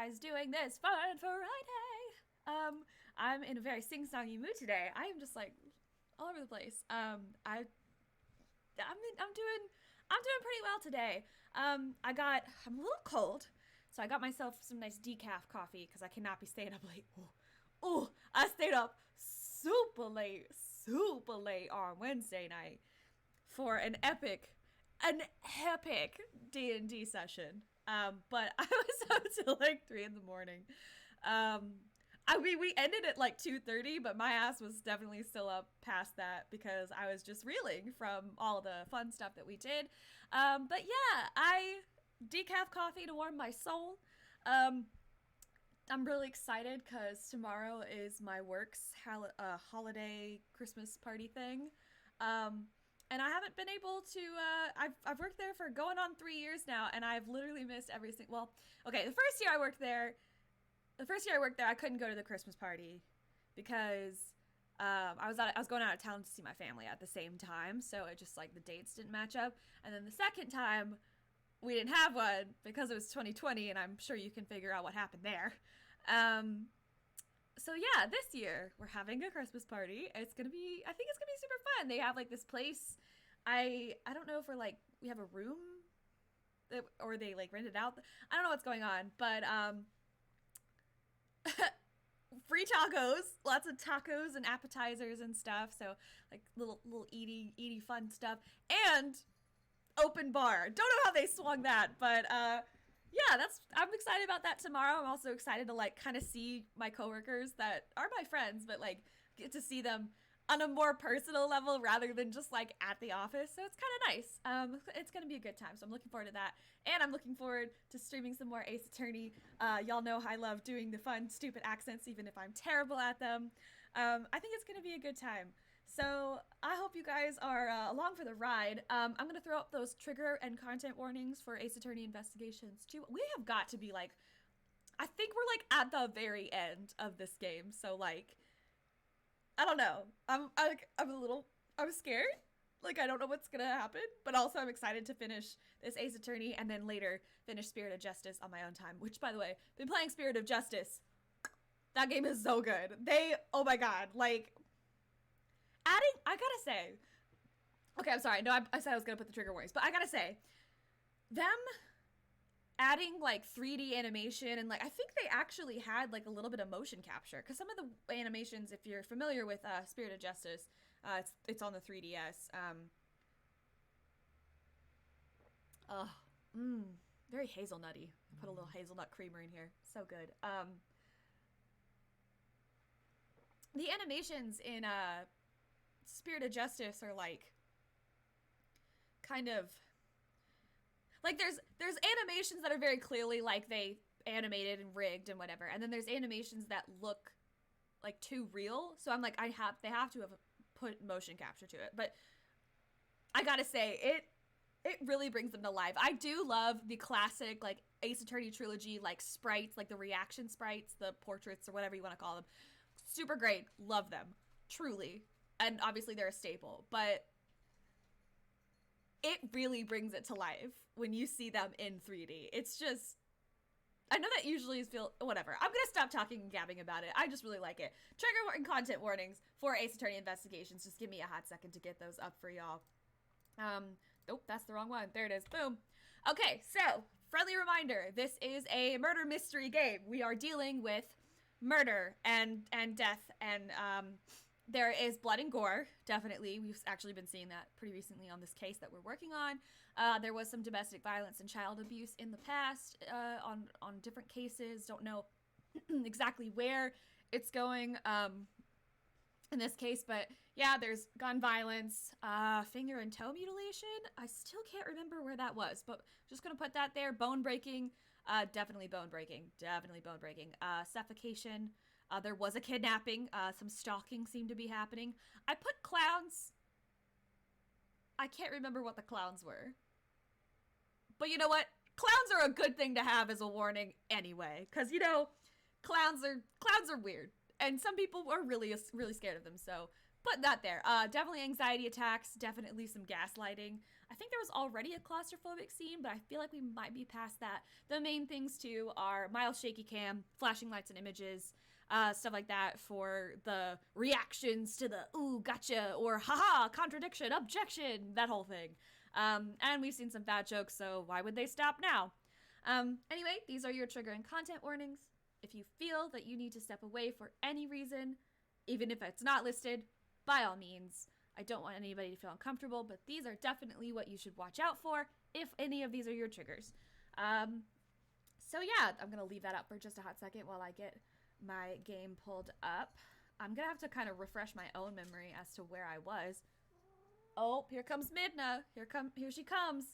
guys doing this fun Friday? I'm in a very sing-songy mood today. I am just like all over the place. I'm doing pretty well today. I'm a little cold, so I got myself some nice decaf coffee because I cannot be staying up late. Oh, I stayed up super late on Wednesday night for an epic D&D session. But I was up till like 3 in the morning. I mean, we ended at like 2:30, but my ass was definitely still up past that because I was just reeling from all the fun stuff that we did. But yeah, I decaf coffee to warm my soul. I'm really excited because tomorrow is my work's holiday Christmas party thing. And I haven't been able to. I've worked there for going on 3 years now, and I've literally missed every single. Well, okay, the first year I worked there, I couldn't go to the Christmas party because I was going out of town to see my family at the same time, so it just like the dates didn't match up. And then the second time, we didn't have one because it was 2020, and I'm sure you can figure out what happened there. So yeah, this year we're having a Christmas party. I think it's gonna be super fun. They have like this place. I don't know if we have a room or they like rent it out. I don't know what's going on, but free tacos, lots of tacos and appetizers and stuff. So like little eaty fun stuff, and open bar. Don't know how they swung that, but yeah, I'm excited about that tomorrow. I'm also excited to like kind of see my coworkers that are my friends, but like get to see them on a more personal level rather than just like at the office. So it's kind of nice. It's gonna be a good time. So I'm looking forward to that, and I'm looking forward to streaming some more Ace Attorney. Y'all know I love doing the fun, stupid accents, even if I'm terrible at them. I think it's gonna be a good time. So I hope you guys are along for the ride. I'm going to throw up those trigger and content warnings for Ace Attorney investigations too. We have got to be like, I think we're like at the very end of this game. So like, I don't know. I'm scared. Like, I don't know what's going to happen, but also I'm excited to finish this Ace Attorney and then later finish Spirit of Justice on my own time, which by the way, been playing Spirit of Justice. That game is so good. Oh my God, like, I gotta say, okay, I'm sorry. No, I said I was gonna put the trigger warnings, but I gotta say, them adding like 3D animation and like I think they actually had like a little bit of motion capture because some of the animations, if you're familiar with Spirit of Justice, it's on the 3DS. Very hazelnutty. Put a little hazelnut creamer in here. So good. The animations in Spirit of Justice are like kind of like there's animations that are very clearly like they animated and rigged and whatever, and then there's animations that look like too real, so I'm like they have to have put motion capture to it. But I gotta say it really brings them to life. I do love the classic like Ace Attorney trilogy like sprites, like the reaction sprites, the portraits or whatever you want to call them. Super great, love them truly. And obviously they're a staple, but it really brings it to life when you see them in 3D. It's just, I know that usually whatever. I'm going to stop talking and gabbing about it. I just really like it. Trigger and content warnings for Ace Attorney investigations. Just give me a hot second to get those up for y'all. Nope, that's the wrong one. There it is. Boom. Okay, so friendly reminder. This is a murder mystery game. We are dealing with murder and death and, there is blood and gore, definitely. We've actually been seeing that pretty recently on this case that we're working on. There was some domestic violence and child abuse in the past on different cases. Don't know exactly where it's going in this case, but yeah, there's gun violence, finger and toe mutilation. I still can't remember where that was, but just gonna put that there. Bone breaking, definitely bone breaking. Suffocation. There was a kidnapping. Some stalking seemed to be happening. I put clowns. I can't remember what the clowns were. But you know what? Clowns are a good thing to have as a warning anyway. Because, you know, clowns are weird. And some people are really scared of them. So put that there. Definitely anxiety attacks, definitely some gaslighting. I think there was already a claustrophobic scene, but I feel like we might be past that. The main things too are mild shaky cam, flashing lights and images, stuff like that for the reactions to the ooh, gotcha, or haha, contradiction, objection, that whole thing. And we've seen some bad jokes, so why would they stop now? Anyway, these are your trigger and content warnings. If you feel that you need to step away for any reason, even if it's not listed, by all means. I don't want anybody to feel uncomfortable, but these are definitely what you should watch out for if any of these are your triggers. So yeah, I'm gonna leave that up for just a hot second while I get my game pulled up. I'm gonna have to kind of refresh my own memory as to where I was. Oh, here comes Midna. Here she comes.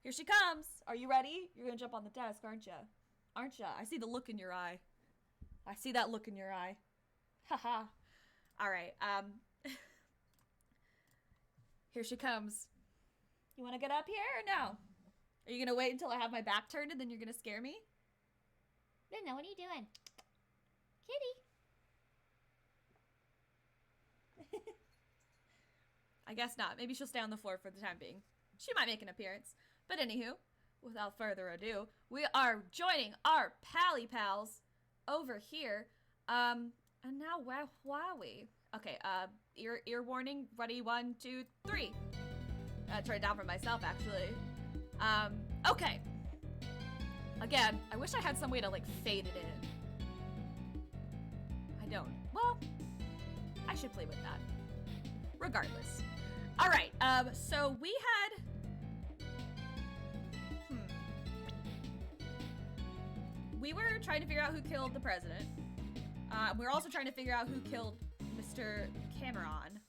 Here she comes. Are you ready? You're gonna jump on the desk, aren't ya? Aren't ya? I see the look in your eye. I see that look in your eye. Haha. All right. Here she comes. You want to get up here or no? Are you gonna wait until I have my back turned and then you're gonna scare me? No, what are you doing? Kitty. I guess not. Maybe she'll stay on the floor for the time being. She might make an appearance. But anywho, without further ado, we are joining our pally pals over here. And now Kawaii. Okay, ear warning. Ready, 1, 2, 3. Turn it down for myself, actually. Okay. Again, I wish I had some way to, like, fade it in. I don't. Well, I should play with that. Regardless. Alright, so we had... We were trying to figure out who killed the president. We were also trying to figure out who killed Mr. Cameron.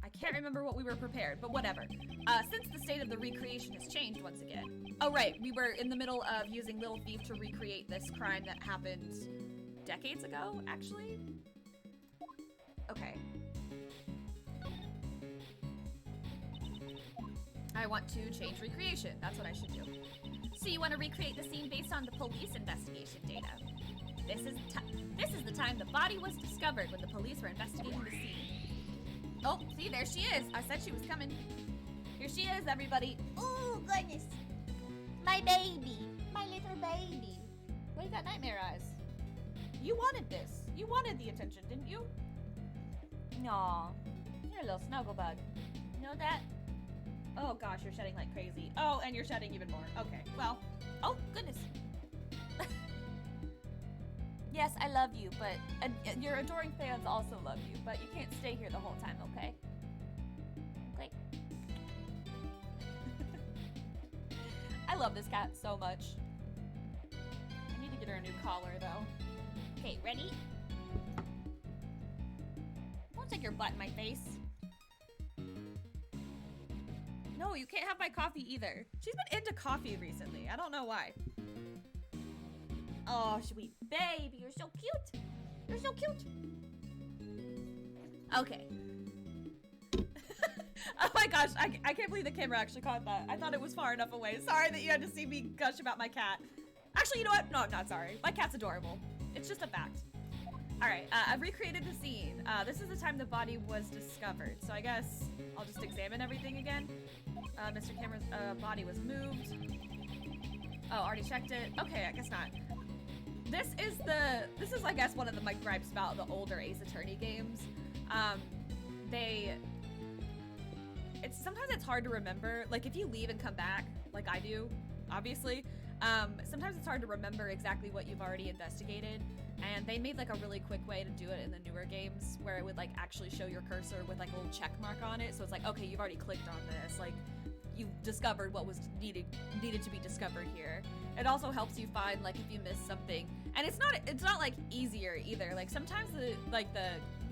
I can't remember what we were prepared, but whatever. Since the state of the recreation has changed once again. Oh right, we were in the middle of using Little Thief to recreate this crime that happened decades ago, actually. Okay. I want to change recreation. That's what I should do. So you want to recreate the scene based on the police investigation data. This is the time the body was discovered when the police were investigating the scene. Oh, see, there she is. I said she was coming. Here she is, everybody. Oh, goodness. My baby. My little baby. Why you got nightmare eyes? You wanted this. You wanted the attention, didn't you? Aw, you're a little snuggle bug. You know that? Oh gosh, you're shedding like crazy. Oh, and you're shedding even more. Okay, well. Oh, goodness. Yes, I love you, but your adoring fans also love you, but you can't stay here the whole time, okay? Okay. I love this cat so much. I need to get her a new collar, though. Okay, ready? Don't stick your butt in my face. No, you can't have my coffee either. She's been into coffee recently. I don't know why. Oh, sweet baby, you're so cute. You're so cute. Okay. Oh my gosh, I can't believe the camera actually caught that. I thought it was far enough away. Sorry that you had to see me gush about my cat. Actually, you know what? No, I'm not sorry. My cat's adorable. It's just a fact. All right, I've recreated the scene. This is the time the body was discovered. So I guess I'll just examine everything again. Mr. Cameron's body was moved. Oh, already checked it. Okay, I guess not. This is I guess one of my gripes about the older Ace Attorney games. Sometimes it's hard to remember. Like if you leave and come back, like I do, obviously, sometimes it's hard to remember exactly what you've already investigated. And they made like a really quick way to do it in the newer games where it would like actually show your cursor with like a little check mark on it. So it's like, okay, you've already clicked on this. Like you discovered what was needed to be discovered here. It also helps you find like if you missed something. And it's not like easier either. Like sometimes the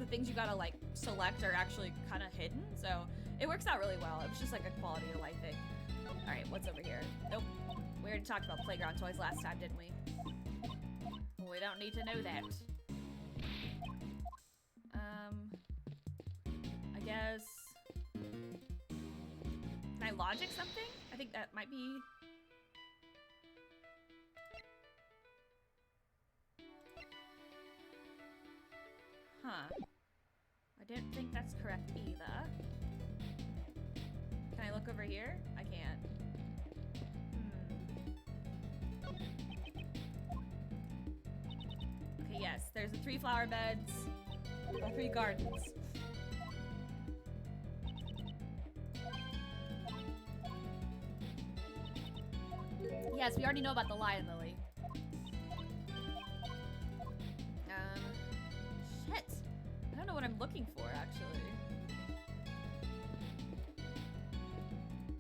things you gotta like select are actually kind of hidden. So it works out really well. It was just like a quality of life thing. All right, what's over here? Nope. We already talked about playground toys last time, didn't we? We don't need to know that. I guess... Can I logic something? I think that might be... Huh. I don't think that's correct either. Can I look over here? I can't. Okay, yes. There's the 3 flower beds. Or 3 gardens. Yes, we already know about the lion lily. Shit. I don't know what I'm looking for, actually.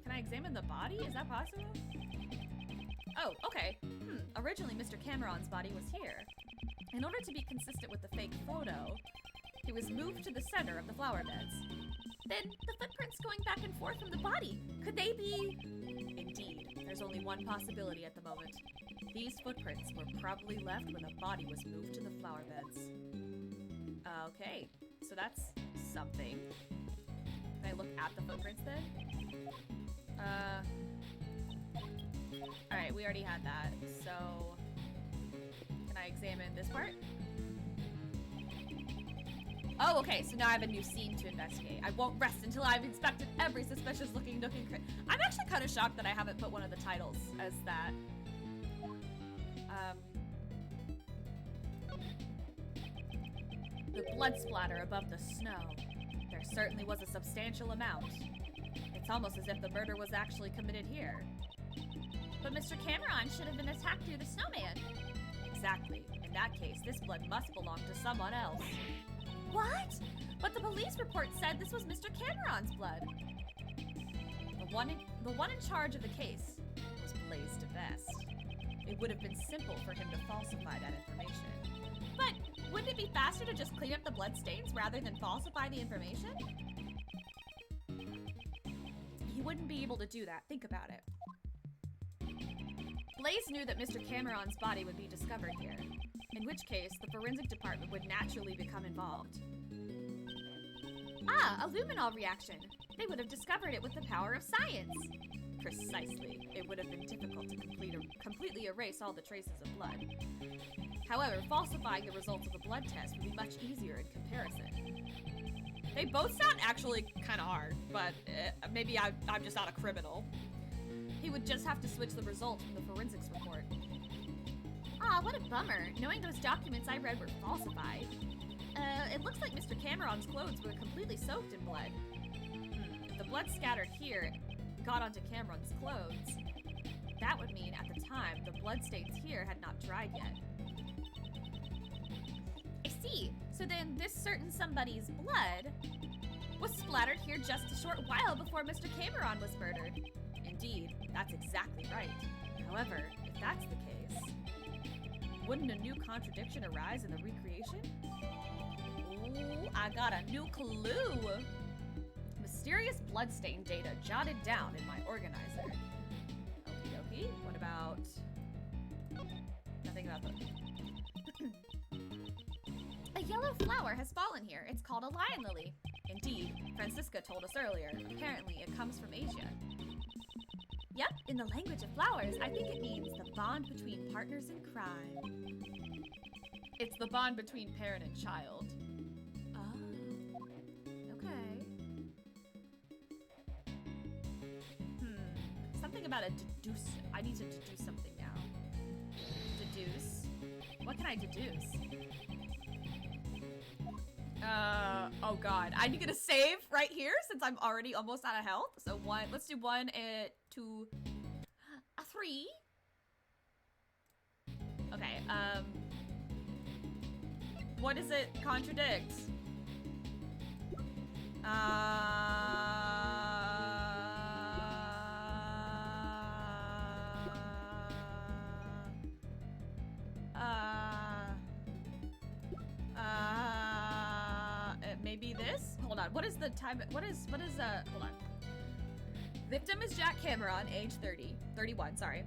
Can I examine the body? Is that possible? Oh, okay. Originally, Mr. Cameron's body was here. In order to be consistent with the fake photo, he was moved to the center of the flower beds. Then, the footprints going back and forth from the body, could they be... Indeed, there's only one possibility at the moment. These footprints were probably left when the body was moved to the flower beds. Okay, so that's something. Can I look at the footprints then? Alright, we already had that, so... Can I examine this part? Oh, okay, so now I have a new scene to investigate. I won't rest until I've inspected every suspicious looking nook and cranny. I'm actually kind of shocked that I haven't put one of the titles as that. The blood splatter above the snow. There certainly was a substantial amount. It's almost as if the murder was actually committed here. But Mr. Cameron should have been attacked through the snowman. Exactly. In that case, this blood must belong to someone else. What? But the police report said this was Mr. Cameron's blood. The one in charge of the case was Blaise DeVest. It would have been simple for him to falsify that information. But wouldn't it be faster to just clean up the bloodstains rather than falsify the information? He wouldn't be able to do that. Think about it. Blaise knew that Mr. Cameron's body would be discovered here, in which case the forensic department would naturally become involved. Ah, a luminol reaction. They would have discovered it with the power of science. Precisely. It would have been difficult to completely erase all the traces of blood. However, falsifying the results of a blood test would be much easier in comparison. They both sound actually kind of hard, but maybe I'm just not a criminal. He would just have to switch the results from the forensics report. Aw, what a bummer. Knowing those documents I read were falsified. It looks like Mr. Cameron's clothes were completely soaked in blood. If the blood scattered here got onto Cameron's clothes, that would mean at the time the bloodstains here had not dried yet. I see. So then this certain somebody's blood was splattered here just a short while before Mr. Cameron was murdered. Indeed, that's exactly right. However, if that's the case, wouldn't a new contradiction arise in the recreation? Ooh, I got a new clue! Mysterious bloodstain data jotted down in my organizer. Okie dokie. What about... Nothing about the... A yellow flower has fallen here. It's called a lion lily. Indeed, Francisca told us earlier. Apparently, it comes from Asia. Yep, in the language of flowers, I think it means the bond between partners in crime. It's the bond between parent and child. Oh, okay. Something about a deduce. I need to deduce something now. Deduce? What can I deduce? Oh god. I need to save right here since I'm already almost out of health. So one, let's do 1, 2, 3. Okay, what does it contradict? Maybe this? Hold on, what is the time? What is, hold on. Victim is Jack Cameron, age 31, sorry.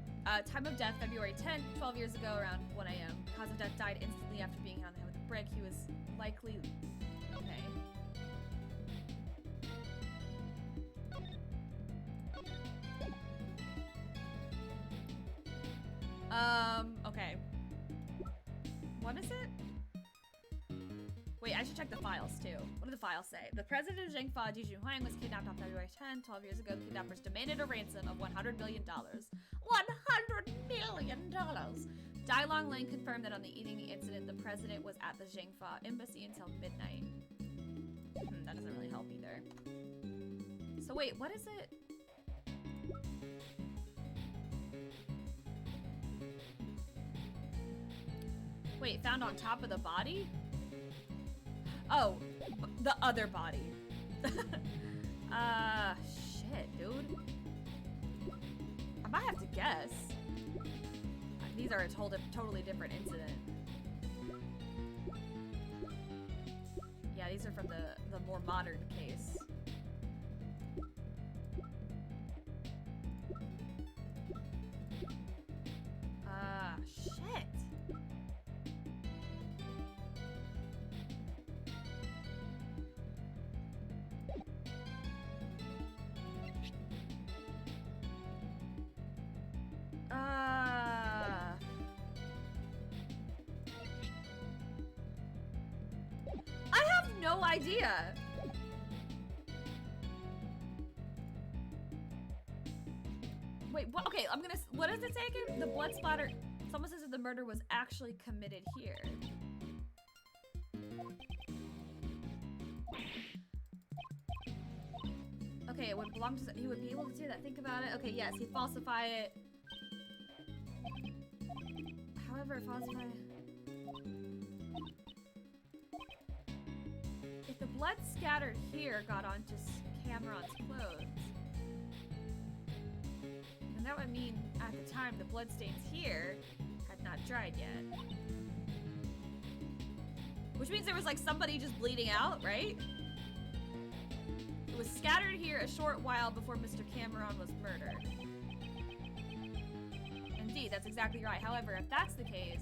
Time of death, February 10th, 12 years ago, around 1 a.m. Cause of death, died instantly after being hit on the head with a brick. He was likely, okay. Okay. What is it? Wait, I should check the files too. What do the files say? The president of Zhengfa, Di Junhuang, was kidnapped on February 10, 12 years ago. Kidnappers demanded a ransom of $100 million. $100 million! Dai Longling confirmed that on the evening of the incident, the president was at the Zhengfa embassy until midnight. That doesn't really help either. So wait, what is it? Wait, found on top of the body? Oh, the other body. Shit, dude. I might have to guess. These are a totally different incident. Yeah, these are from the more modern case. Shit. I have no idea. Wait, what? Okay, what does it say again? The blood splatter. Someone says that the murder was actually committed here. Okay, it would belong to. He would be able to do that. Think about it. Okay, yes, he falsified it. However, falsify. If the blood scattered here got onto Cameron's clothes, then that would mean at the time the bloodstains here had not dried yet. Which means there was like somebody just bleeding out, right? It was scattered here a short while before Mr. Cameron was murdered. Indeed, that's exactly right. However, if that's the case...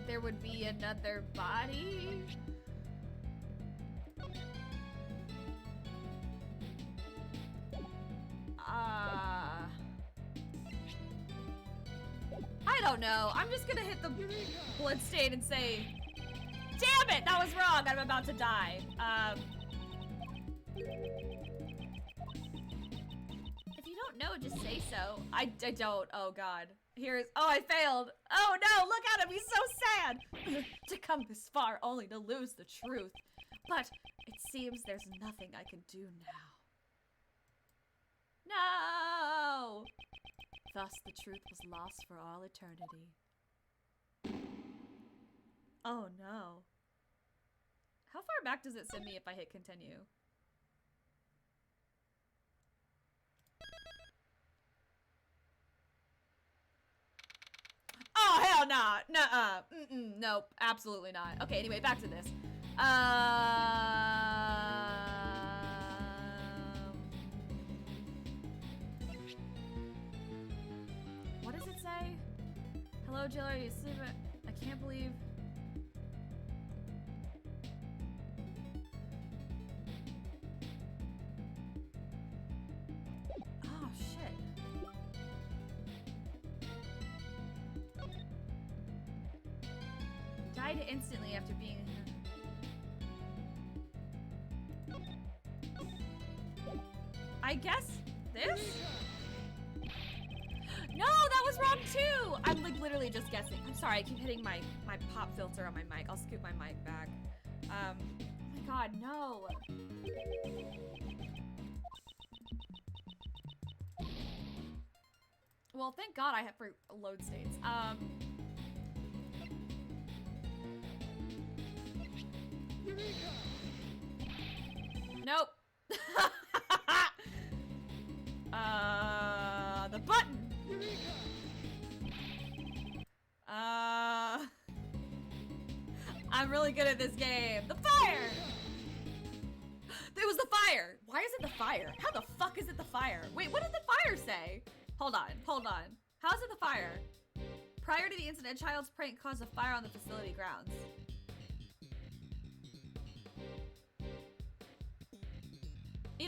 there would be another body? I don't know. I'm just gonna hit the blood stain and say, damn it, that was wrong. I'm about to die. If you don't know, just say so. I don't. Oh God. Oh, I failed. Oh no, look at him. He's so sad. To come this far only to lose the truth. But it seems there's nothing I can do now. No! Thus the truth was lost for all eternity. Oh no. How far back does it send me if I hit continue? Oh, hell nah. Nuh-uh. Nope. Absolutely not. Okay, anyway, back to this. What does it say? Hello, Jill, are you asleep? I can't believe... Oh, shit. Died instantly after being... I guess this? No, that was wrong too! I'm like literally just guessing. I'm sorry, I keep hitting my pop filter on my mic. I'll scoot my mic back. Oh my God, no. Well, thank God I have for load states. Nope. The button. I'm really good at this game. The fire. It was the fire. Why is it the fire? How the fuck is it the fire? Wait, what did the fire say? Hold on. How is it the fire? Prior to the incident, a child's prank caused a fire on the facility grounds.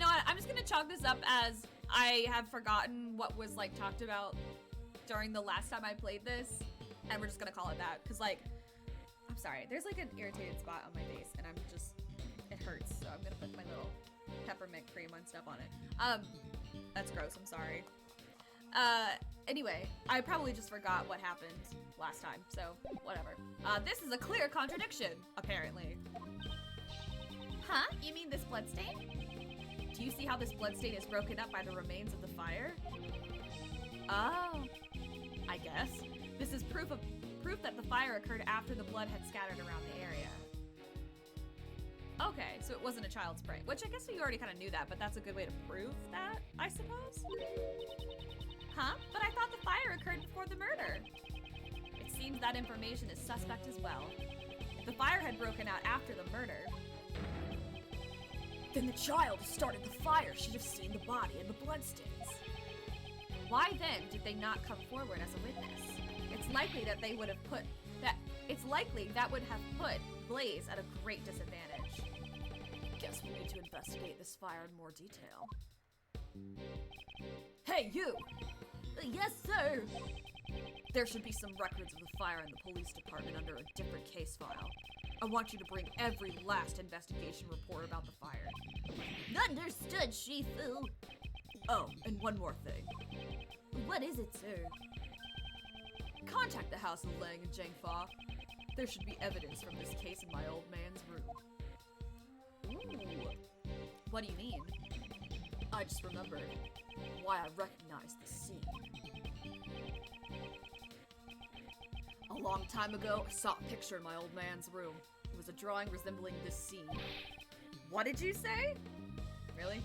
know what? I'm just gonna chalk this up as I have forgotten what was like talked about during the last time I played this, and we're just gonna call it that. Cause like, I'm sorry, there's like an irritated spot on my face, and I'm just, it hurts. So I'm gonna put my little peppermint cream and stuff on it. That's gross. I'm sorry. Anyway, I probably just forgot what happened last time, so whatever. This is a clear contradiction, apparently. Huh? You mean this bloodstain? Do you see how this bloodstain is broken up by the remains of the fire? Oh, I guess. This is proof that the fire occurred after the blood had scattered around the area. Okay, so it wasn't a child's prank, which I guess we already kind of knew that, but that's a good way to prove that, I suppose? Huh? But I thought the fire occurred before the murder. It seems that information is suspect as well. If the fire had broken out after the murder, then the child who started the fire should have seen the body and the bloodstains. Why then did they not come forward as a witness? It's likely that they would have put that would have put Blaze at a great disadvantage. Guess we need to investigate this fire in more detail. Hey, you! Yes, sir! There should be some records of the fire in the police department under a different case file. I want you to bring every last investigation report about the fire. Understood, Shifu! Oh, and one more thing. What is it, sir? Contact the house of Lang and Jangfa. There should be evidence from this case in my old man's room. Ooh. What do you mean? I just remembered why I recognized the scene. A long time ago, I saw a picture in my old man's room. It was a drawing resembling this scene. What did you say? Really?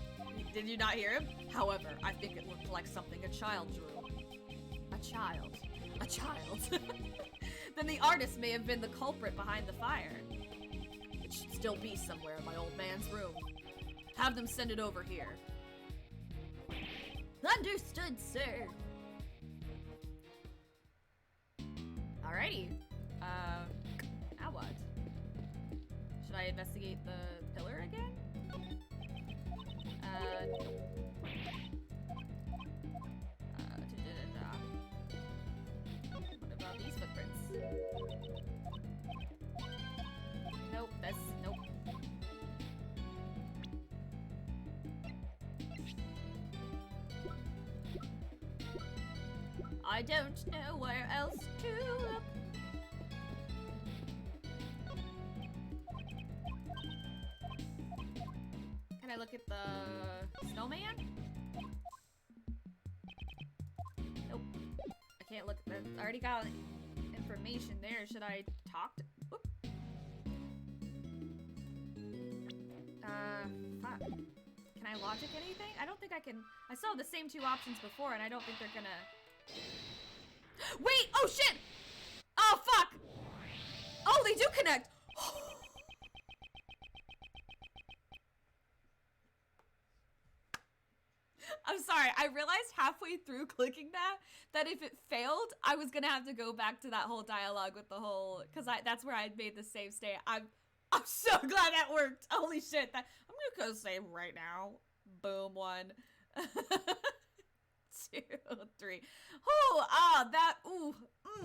Did you not hear him? However, I think it looked like something a child drew. A child? A child? Then the artist may have been the culprit behind the fire. It should still be somewhere in my old man's room. Have them send it over here. Understood, sir. Alrighty. Now what? Should I investigate the pillar again? What about these footprints? Nope, that's nope. I don't know where else to look. Can I look at the snowman? Nope. I can't look. I already got information there. Should I talk to? Whoop. Fuck. Can I logic anything? I don't think I can. I saw the same two options before, and I don't think they're gonna. Wait! Oh shit! Oh fuck! Oh, they do connect! I'm sorry, I realized halfway through clicking that if it failed, I was gonna have to go back to that whole dialogue with the whole, because that's where I'd made the save state. I'm so glad that worked. Holy shit, I'm gonna go save right now. Boom, 1. 2, 3.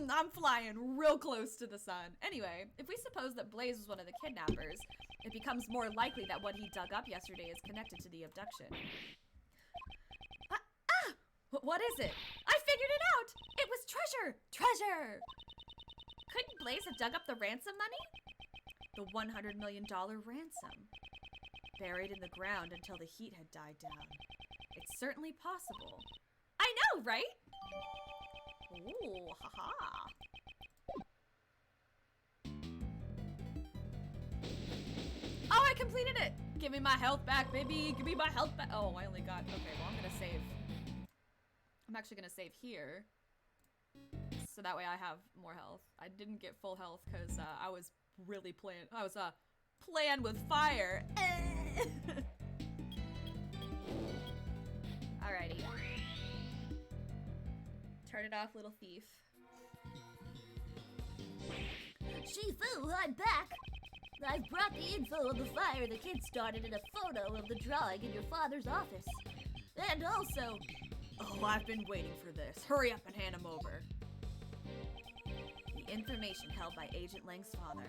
I'm flying real close to the sun. Anyway, if we suppose that Blaze was one of the kidnappers, it becomes more likely that what he dug up yesterday is connected to the abduction. What is it? I figured it out! It was treasure! Treasure! Couldn't Blaze have dug up the ransom money? The $100 million ransom. Buried in the ground until the heat had died down. It's certainly possible. I know, right? Ooh, haha. Oh, I completed it! Give me my health back, baby! Give me my health back! Oh, I only got... Okay, well, I'm gonna save. I'm actually gonna save here. So that way I have more health. I didn't get full health because I was really playing... I was, playing with fire. Alrighty. Turn it off, little thief. Shifu, I'm back. I've brought the info of the fire the kids started and a photo of the drawing in your father's office. And also... Oh, I've been waiting for this. Hurry up and hand him over. The information held by Agent Lang's father.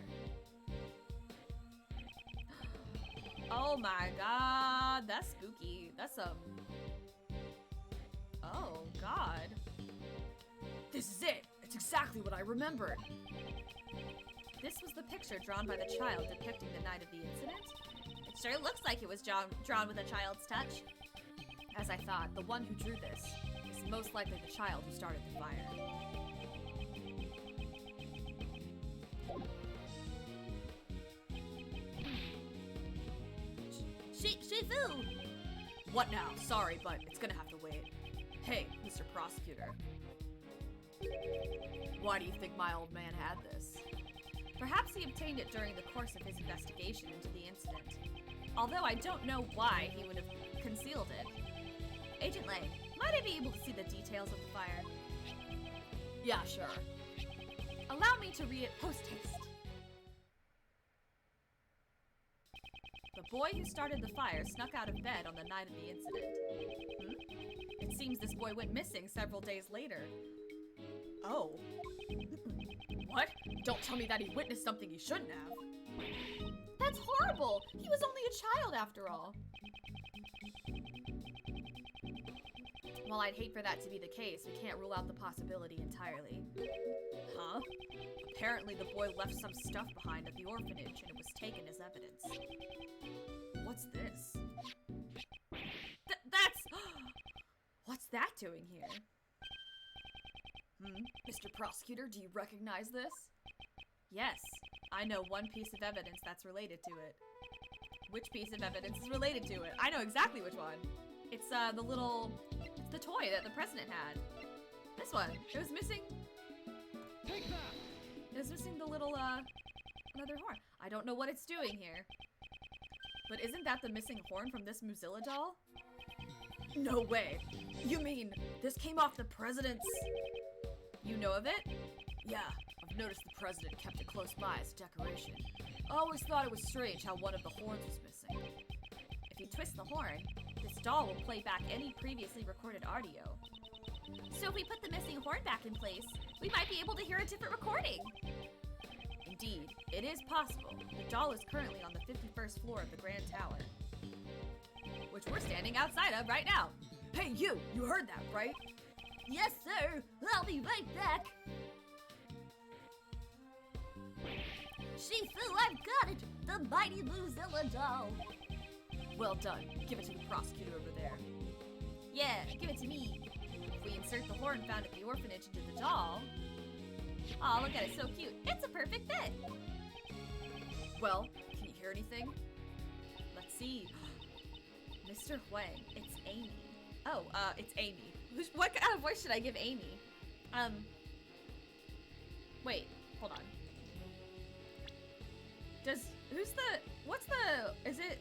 Oh my god, that's spooky. That's Oh god. This is it. It's exactly what I remembered. This was the picture drawn by the child depicting the night of the incident. It sure looks like it was drawn with a child's touch. As I thought, the one who drew this is most likely the child who started the fire. Shifu! What now? Sorry, but it's gonna have to wait. Hey, Mr. Prosecutor. Why do you think my old man had this? Perhaps he obtained it during the course of his investigation into the incident. Although I don't know why he would have concealed it. Agent Lang, might I be able to see the details of the fire? Yeah, sure. Allow me to read it post-haste. The boy who started the fire snuck out of bed on the night of the incident. It seems this boy went missing several days later. Oh. What? Don't tell me that he witnessed something he shouldn't have. That's horrible! He was only a child after all. While I'd hate for that to be the case, we can't rule out the possibility entirely. Huh? Apparently the boy left some stuff behind at the orphanage and it was taken as evidence. What's this? That's... What's that doing here? Mr. Prosecutor, do you recognize this? Yes, I know one piece of evidence that's related to it. Which piece of evidence is related to it? I know exactly which one. It's the toy that the president had. This one. It was missing... Take that! It was missing the little, another horn. I don't know what it's doing here. But isn't that the missing horn from this Mozilla doll? No way. You mean this came off the president's... You know of it? Yeah, I've noticed the president kept it close by as decoration. I always thought it was strange how one of the horns was missing. If you twist the horn, this doll will play back any previously recorded audio. So if we put the missing horn back in place, we might be able to hear a different recording. Indeed, it is possible. The doll is currently on the 51st floor of the Grand Tower, which we're standing outside of right now. Hey you heard that, right? Yes, sir. I'll be right back. Shifu, I've got it! The mighty Mozilla doll! Well done. Give it to the prosecutor over there. Yeah, give it to me. If we insert the horn found at the orphanage into the doll... Aw, look at it, so cute. It's a perfect fit! Well, can you hear anything? Let's see. Mr. Huang, it's Amy. Oh, it's Amy. What kind of voice should I give Amy? Wait, hold on. Is it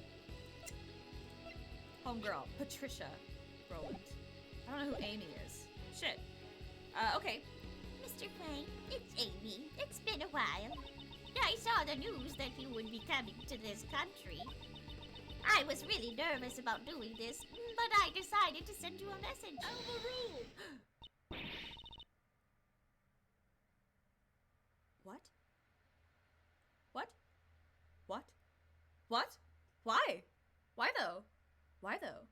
homegirl, Patricia Rowland. I don't know who Amy is. Shit. Okay. Mr. Huang, it's Amy. It's been a while. I saw the news that you would be coming to this country. I was really nervous about doing this, but I decided to send you a message. Overruled! What? What? What? What? Why? Why though? Why though?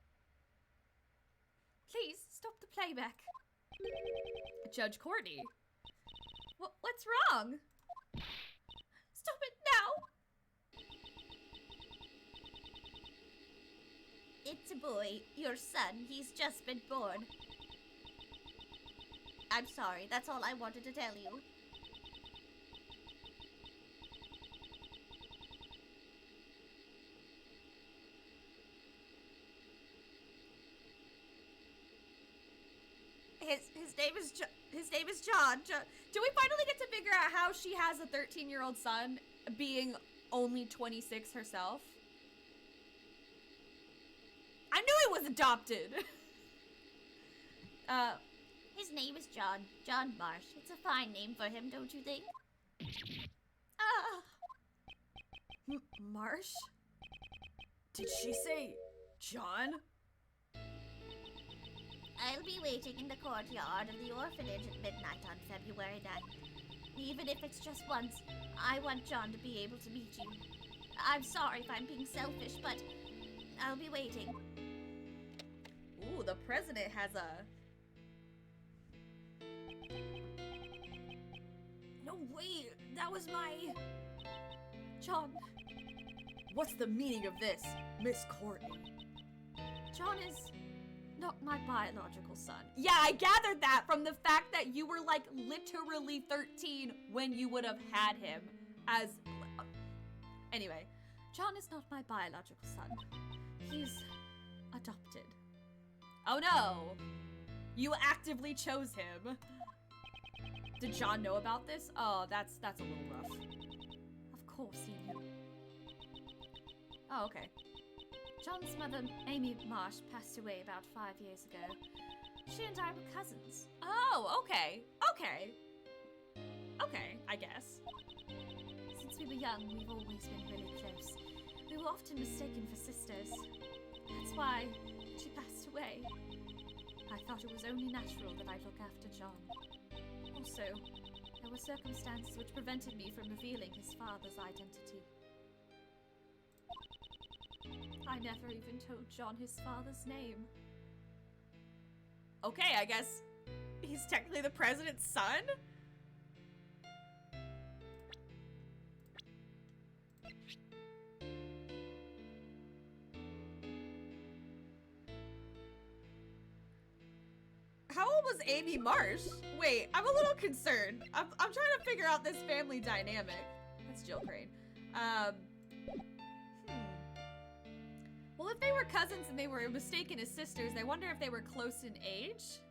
Please, stop the playback. Judge Courtney. What's wrong? Stop it now! It's a boy, your son. He's just been born. I'm sorry, that's all I wanted to tell you. His name is John. Do we finally get to figure out how she has a 13-year-old son, being only 26 herself? I knew he was adopted. His name is John. John Marsh. It's a fine name for him, don't you think? Marsh? Did she say John? I'll be waiting in the courtyard of the orphanage at midnight on February 9th. Even if it's just once, I want John to be able to meet you. I'm sorry if I'm being selfish, but I'll be waiting. Ooh, the president has a... No, wait, that was my... John. What's the meaning of this, Miss Courtney? John is not my biological son. Yeah, I gathered that from the fact that you were like literally 13 when you would have had him as... Anyway, John is not my biological son. He's adopted. Oh no! You actively chose him. Did John know about this? Oh, that's a little rough. Of course he knew. Oh, okay. John's mother, Amy Marsh, passed away about 5 years ago. She and I were cousins. Oh, okay. Okay. Okay, I guess. Since we were young, we've always been really close. We were often mistaken for sisters. That's why she passed away. I thought it was only natural that I look after John. Also, there were circumstances which prevented me from revealing his father's identity. I never even told John his father's name. Okay, I guess he's technically the president's son? How old was Amy Marsh? Wait, I'm a little concerned. I'm trying to figure out this family dynamic. That's Jill Crane. Well, if they were cousins and they were mistaken as sisters, I wonder if they were close in age?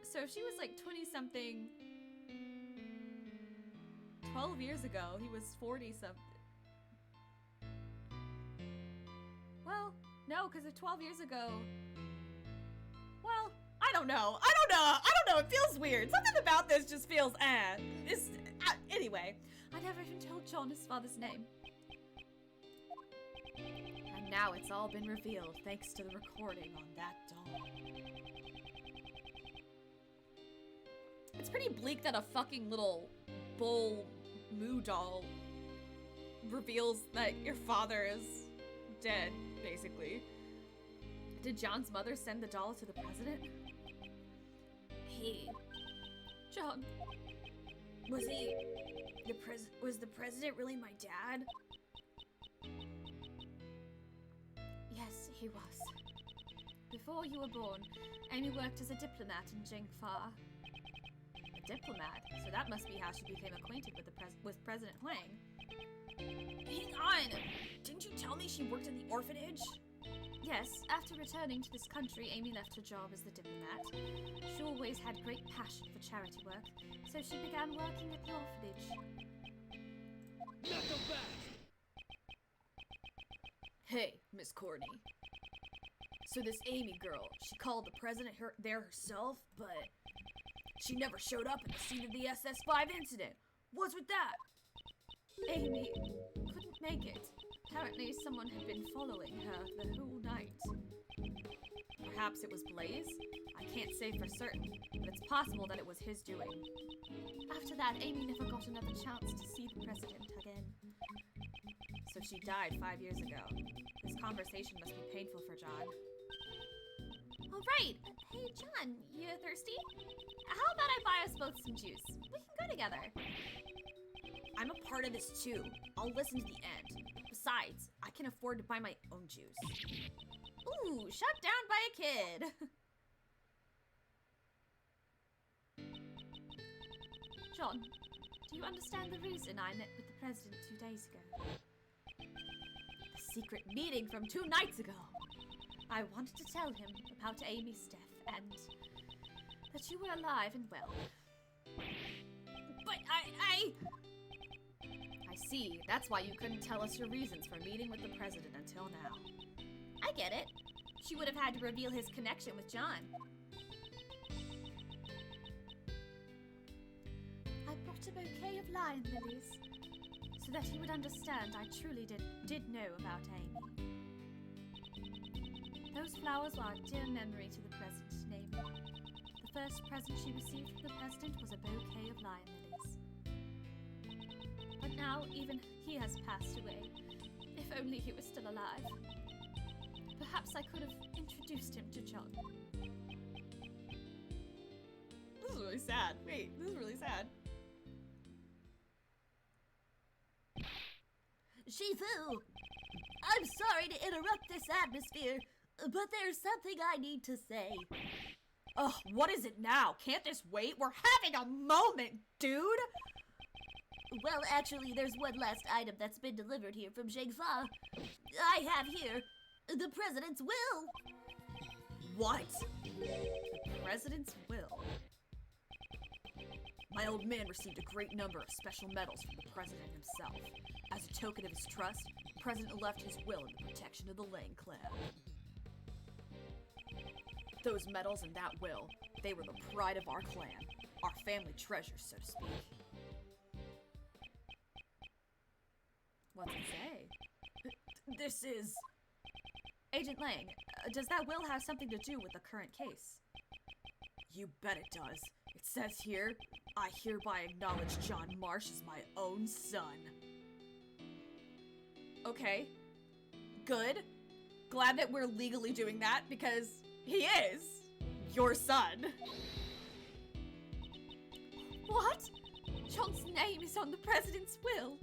So if she was like 20-something 12 years ago, he was 40-something. Well, no, because if 12 years ago... Well, I don't know. It feels weird. Something about this just feels, anyway, I never even told John his father's name. And now it's all been revealed thanks to the recording on that doll. It's pretty bleak that a fucking little bull moo doll reveals that your father is dead, basically. Did John's mother send the doll to the president? Hey, John, was the president really my dad? Yes, he was. Before you were born, Amy worked as a diplomat in Jingfa. A diplomat? So that must be how she became acquainted with President Huang. Hang on! Didn't you tell me she worked in the orphanage? Yes, after returning to this country, Amy left her job as the diplomat. She always had great passion for charity work, so she began working at the orphanage. Knock him back! Hey, Miss Courtney. So this Amy girl, she called the president there herself, but she never showed up at the scene of the SS5 incident. What's with that? Amy couldn't make it. Apparently someone had been following her the whole night. Perhaps it was Blaze? I can't say for certain, but it's possible that it was his doing. After that, Amy never got another chance to see the president again. So she died 5 years ago. This conversation must be painful for John. All right. Hey, John, you thirsty? How about I buy us both some juice? We can go together. I'm a part of this too. I'll listen to the end. Besides, I can afford to buy my own juice. Ooh, shut down by a kid. John, do you understand the reason I met with the president 2 days ago? The secret meeting from 2 nights ago. I wanted to tell him about Amy's death and that you were alive and well. But I see. That's why you couldn't tell us your reasons for meeting with the president until now. I get it. She would have had to reveal his connection with John. I brought a bouquet of lion lilies. so that he would understand I truly did know about Amy. Those flowers are a dear memory to the present, Amy. The first present she received from the president was a bouquet of lion lilies. But now even he has passed away. If only he was still alive. Perhaps I could have introduced him to John. This is really sad. Wait, this is really sad. Shifu, I'm sorry to interrupt this atmosphere, but there's something I need to say. Ugh, what is it now? Can't this wait? We're having a moment, dude! Well, actually, there's one last item that's been delivered here from Zhengfa. I have here the president's will. What? The president's will? My old man received a great number of special medals from the president himself. As a token of his trust, the president left his will in the protection of the Lang clan. Those medals and that will, they were the pride of our clan, our family treasures, so to speak. What's it say? This is... Agent Lang, does that will have something to do with the current case? You bet it does. It says here, I hereby acknowledge John Marsh as my own son. Okay. Good. Glad that we're legally doing that, because he is your son. What? John's name is on the president's will.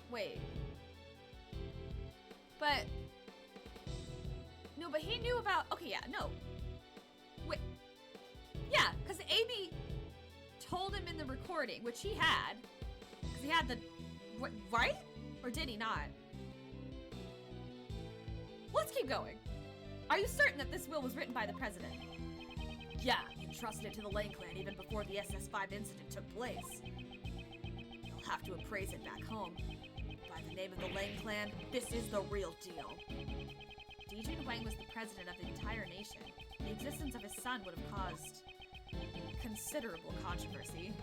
Wait. But... No, but he knew about... Okay, yeah, no. Wait. Yeah, because Amy told him in the recording, which he had. Because he had the... What, right? Or did he not? Let's keep going. Are you certain that this will was written by the president? Yeah, he entrusted it to the Lang clan even before the SS5 incident took place. They'll have to appraise it back home. By the name of the Lang clan, this is the real deal. Dijun Wang was the president of the entire nation. The existence of his son would have caused considerable controversy.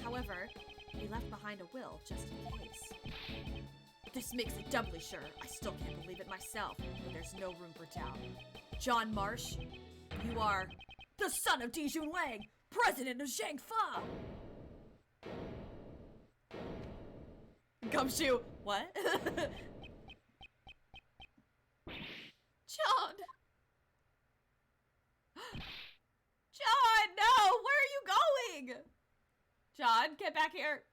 However, he left behind a will just in case. This makes it doubly sure. I still can't believe it myself, but there's no room for doubt. John Marsh, you are the son of Dijun Wang, president of Zhengfa! Gumshoe, what? John! John, no! Where are you going? John, get back here.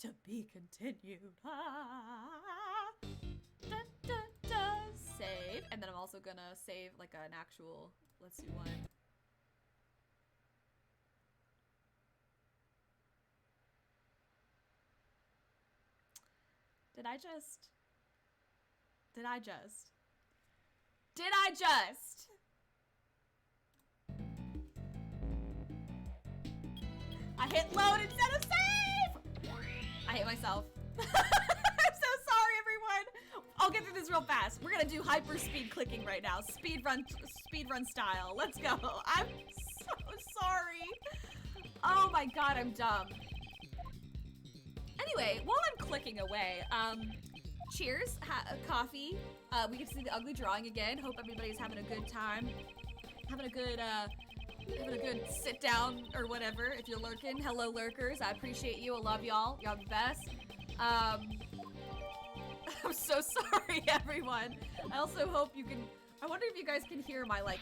To be continued. Dun, dun, dun. Save. And then I'm also gonna save like an actual, let's do one. Did I just? I hit load instead of save! I hate myself. I'm so sorry, everyone. I'll get through this real fast. We're gonna do hyper speed clicking right now. Speed run style. Let's go. I'm so sorry. Oh my god, I'm dumb. Anyway, while I'm clicking away, cheers, coffee. We can see the ugly drawing again. Hope everybody's having a good time. Having a good sit down or whatever. If you're lurking, hello lurkers. I appreciate you. I love y'all. Y'all the best. I'm so sorry, everyone. I also hope you can. I wonder if you guys can hear my like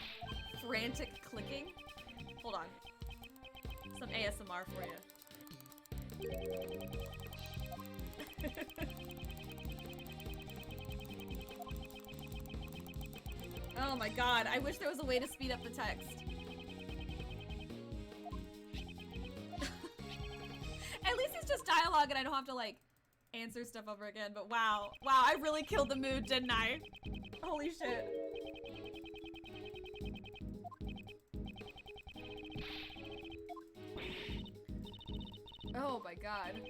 frantic clicking. Hold on. Some ASMR for you. Oh my god, I wish there was a way to speed up the text. At least it's just dialogue and I don't have to like answer stuff over again, but wow. Wow, I really killed the mood, didn't I? Holy shit. Oh my god.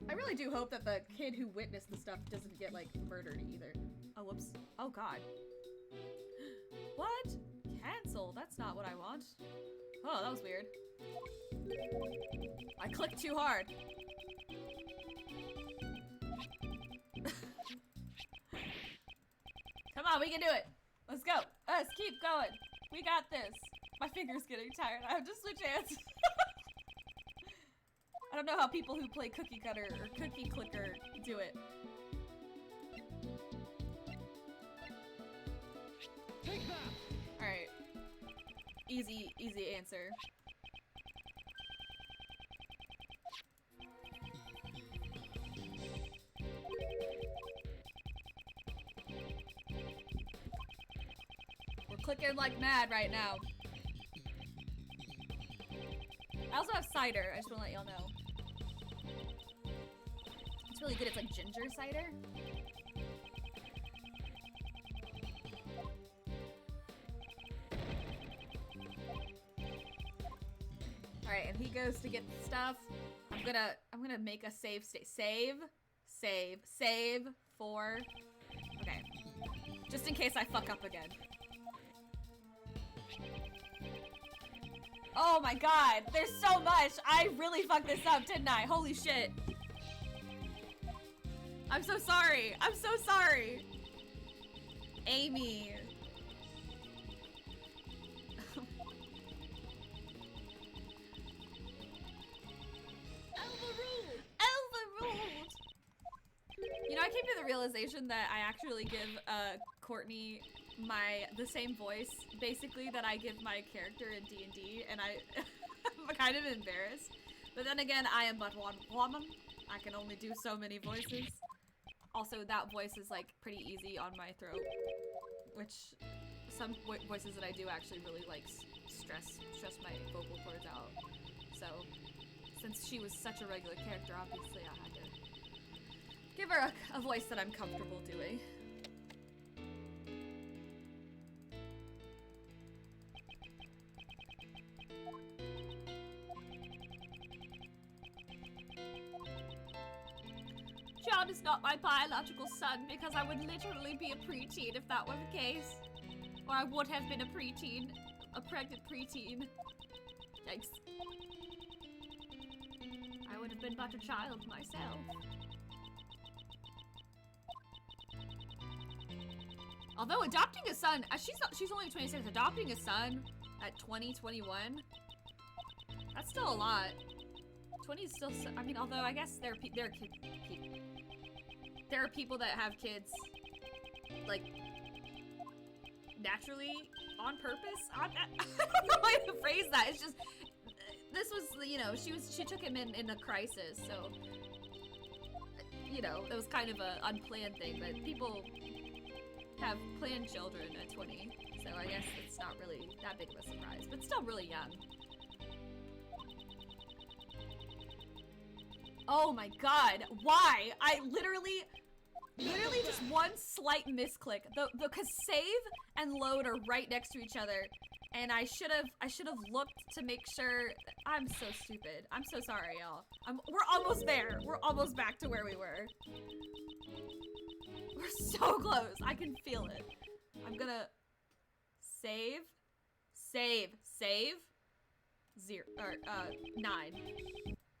I really do hope that the kid who witnessed the stuff doesn't get, like, murdered either. Oh, whoops. Oh, God. What? Cancel. That's not what I want. Oh, that was weird. I clicked too hard. Come on, we can do it. Let's go. Let's keep going. We got this. My finger's getting tired. I have to switch hands. I don't know how people who play cookie cutter or cookie clicker do it. Take that. Alright. Easy answer. We're clicking like mad right now. I also have cider, I just wanna let y'all know. It's really good, it's like ginger cider. Alright, and he goes to get the stuff. I'm gonna make a save state. Save for. Okay. Just in case I fuck up again. Oh my god, there's so much! I really fucked this up, didn't I? Holy shit. I'm so sorry. I'm so sorry. Amy. Overruled! You know, I came to the realization that I actually give Courtney the same voice, basically, that I give my character in D&D, and I'm kind of embarrassed. But then again, I am but one woman. I can only do so many voices. Also, that voice is, like, pretty easy on my throat, which some voices that I do actually really, like, stress my vocal cords out. So, since she was such a regular character, obviously I had to give her a voice that I'm comfortable doing. John is not my biological son because I would literally be a preteen if that were the case. Or I would have been a preteen. A pregnant preteen. Yikes. I would have been but a child myself. Although adopting a son, she's only 26, adopting a son at 20, 21, that's still a lot. 20 is still, I mean, although I guess there are people that have kids, like, naturally, on purpose. I don't know how to phrase that. It's just, this was, you know, she took him in a crisis, so, you know, it was kind of a unplanned thing, but people have planned children at 20, so I guess it's not really that big of a surprise, but still really young. Oh my god, why? I literally just one slight misclick. Because save and load are right next to each other, and I should have looked to make sure. I'm so stupid. I'm so sorry, y'all. We're almost there. We're almost back to where we were. We're so close. I can feel it. I'm gonna save. 0 or 9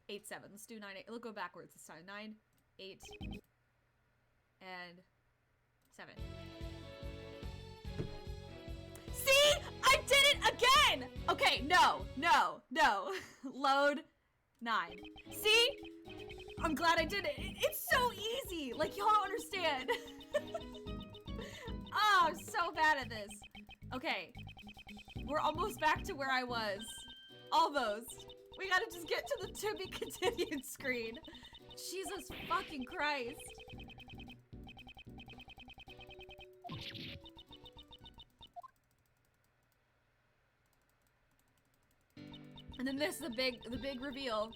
8 7. Let's do 9 8. Let's go backwards this time. 9 8 and 7. See? I did it again! Okay, no. Load 9. See? I'm glad I did it. It's so easy. Like, y'all don't understand. Oh, I'm so bad at this. Okay. We're almost back to where I was. Almost. We gotta just get to the to be continued screen. Jesus fucking Christ. And then this, the big reveal.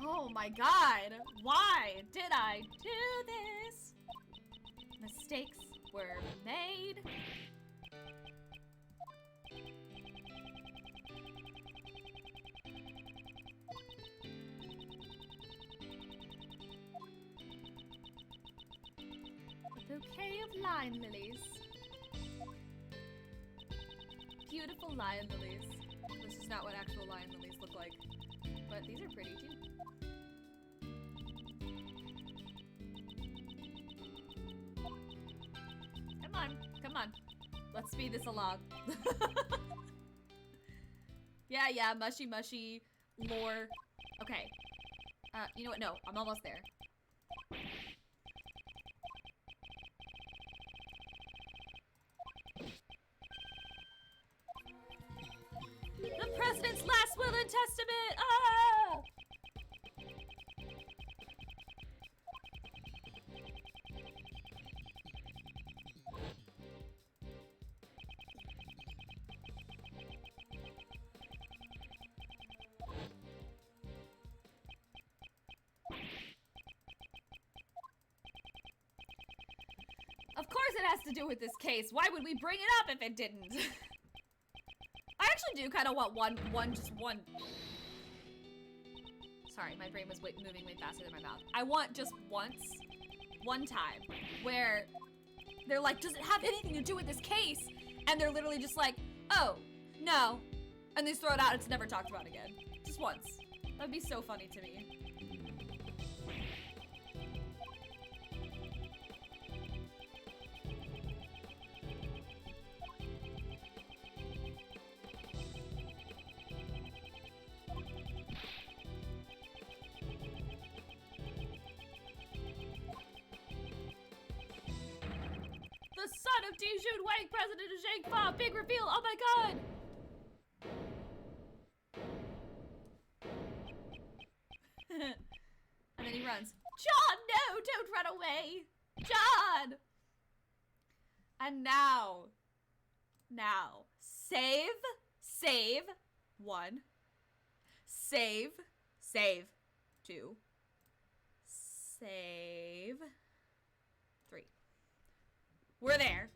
Oh my god, why did I do this? Mistakes were made. A bouquet of lion lilies. Beautiful lion lilies. This is not what actual lion lilies look like, but these are pretty too. Come on, come on. Let's speed this along. Yeah, mushy mushy lore. Okay. You know what? No, I'm almost there. The president's last will and testament! Ah! Of course it has to do with this case. Why would we bring it up if it didn't? I actually do kind of want just one. Sorry, my brain was moving way faster than my mouth. I want just one time, where they're like, does it have anything to do with this case? And they're literally just like, oh, no. And they just throw it out, it's never talked about again. Just once. That'd be so funny to me. The son of Dijun Wang, president of Zhangfa, big reveal, oh my god! And then he runs. John, no, don't run away! John! And now, save, 1, save, 2, save, 3. We're there.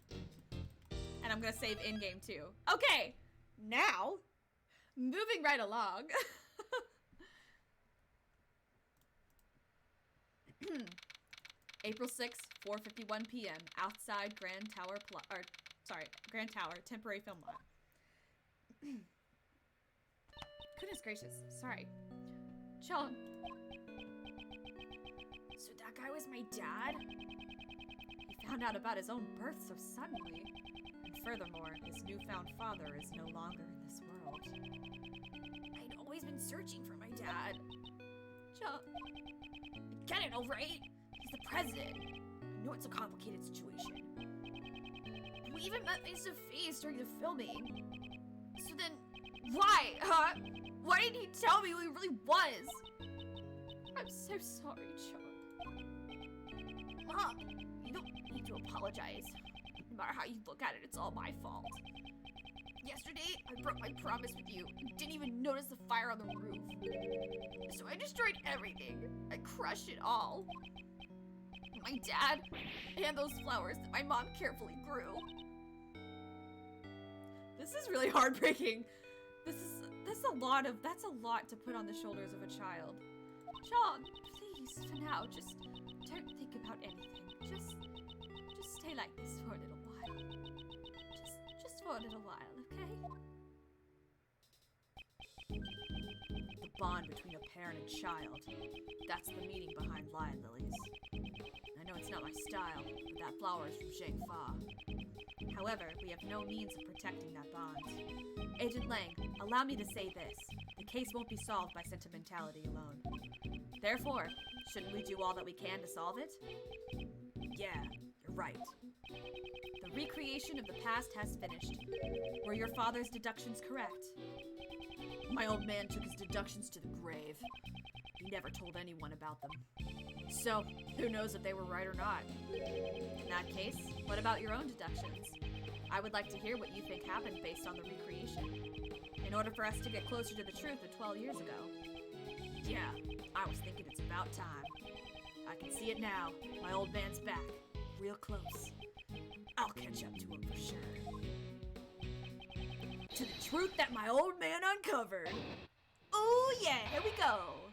And I'm gonna save in-game too. Okay, now, moving right along. April 6th, 4:51 p.m. outside Grand Tower, Grand Tower, temporary film lot. Goodness gracious, sorry. John. So that guy was my dad? He found out about his own birth so suddenly. And furthermore, his newfound father is no longer in this world. I'd always been searching for my dad. John. Get it, alright? He's the president. I know it's a complicated situation. We even met face to face during the filming. So then, why, huh? Why didn't he tell me who he really was? I'm so sorry, John. Mom, you don't need to apologize. No matter how you look at it, it's all my fault. Yesterday, I broke my promise with you and didn't even notice the fire on the roof. So I destroyed everything. I crushed it all. My dad, and those flowers that my mom carefully grew. This is really heartbreaking. That's a lot to put on the shoulders of a child. John, please, for now, just don't think about anything. Just stay like this for a little while. Just for a little while, okay? The bond between a parent and child. That's the meaning behind lion lilies. I know it's not my style, but that flower is from Zhangfa. However, we have no means of protecting that bond. Agent Lang, allow me to say this. The case won't be solved by sentimentality alone. Therefore, shouldn't we do all that we can to solve it? Yeah, you're right. The recreation of the past has finished. Were your father's deductions correct? My old man took his deductions to the grave. He never told anyone about them. So, who knows if they were right or not? In that case, what about your own deductions? I would like to hear what you think happened based on the recreation. In order for us to get closer to the truth of 12 years ago. Yeah, I was thinking it's about time. I can see it now. My old man's back. Real close. I'll catch up to him for sure. To the truth that my old man uncovered. Oh yeah, here we go.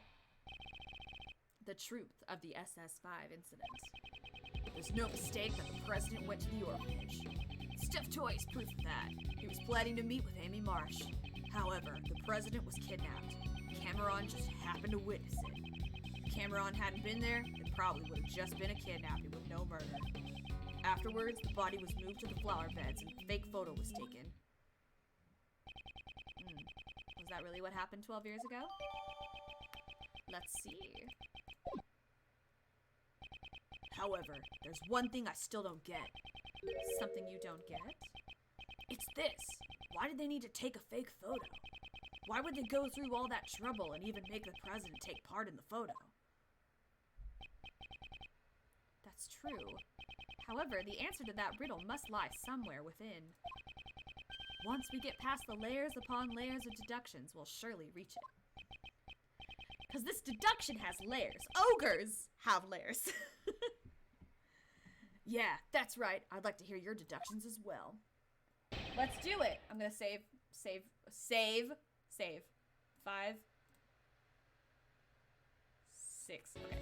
The truth of the SS5 incident. There's no mistake that the president went to the orphanage. Stuffed toy is proof of that. He was planning to meet with Amy Marsh. However, the president was kidnapped. Cameron just happened to witness it. If Cameron hadn't been there, it probably would have just been a kidnapping with no murder. Afterwards, the body was moved to the flower beds and a fake photo was taken. Was that really what happened 12 years ago? Let's see. However, there's one thing I still don't get. Something you don't get? It's this. Why did they need to take a fake photo? Why would they go through all that trouble and even make the president take part in the photo? That's true. However, the answer to that riddle must lie somewhere within. Once we get past the layers upon layers of deductions, we'll surely reach it. Because this deduction has layers. Ogres have layers. Yeah, that's right. I'd like to hear your deductions as well. Let's do it. I'm gonna save. 5, 6. Okay.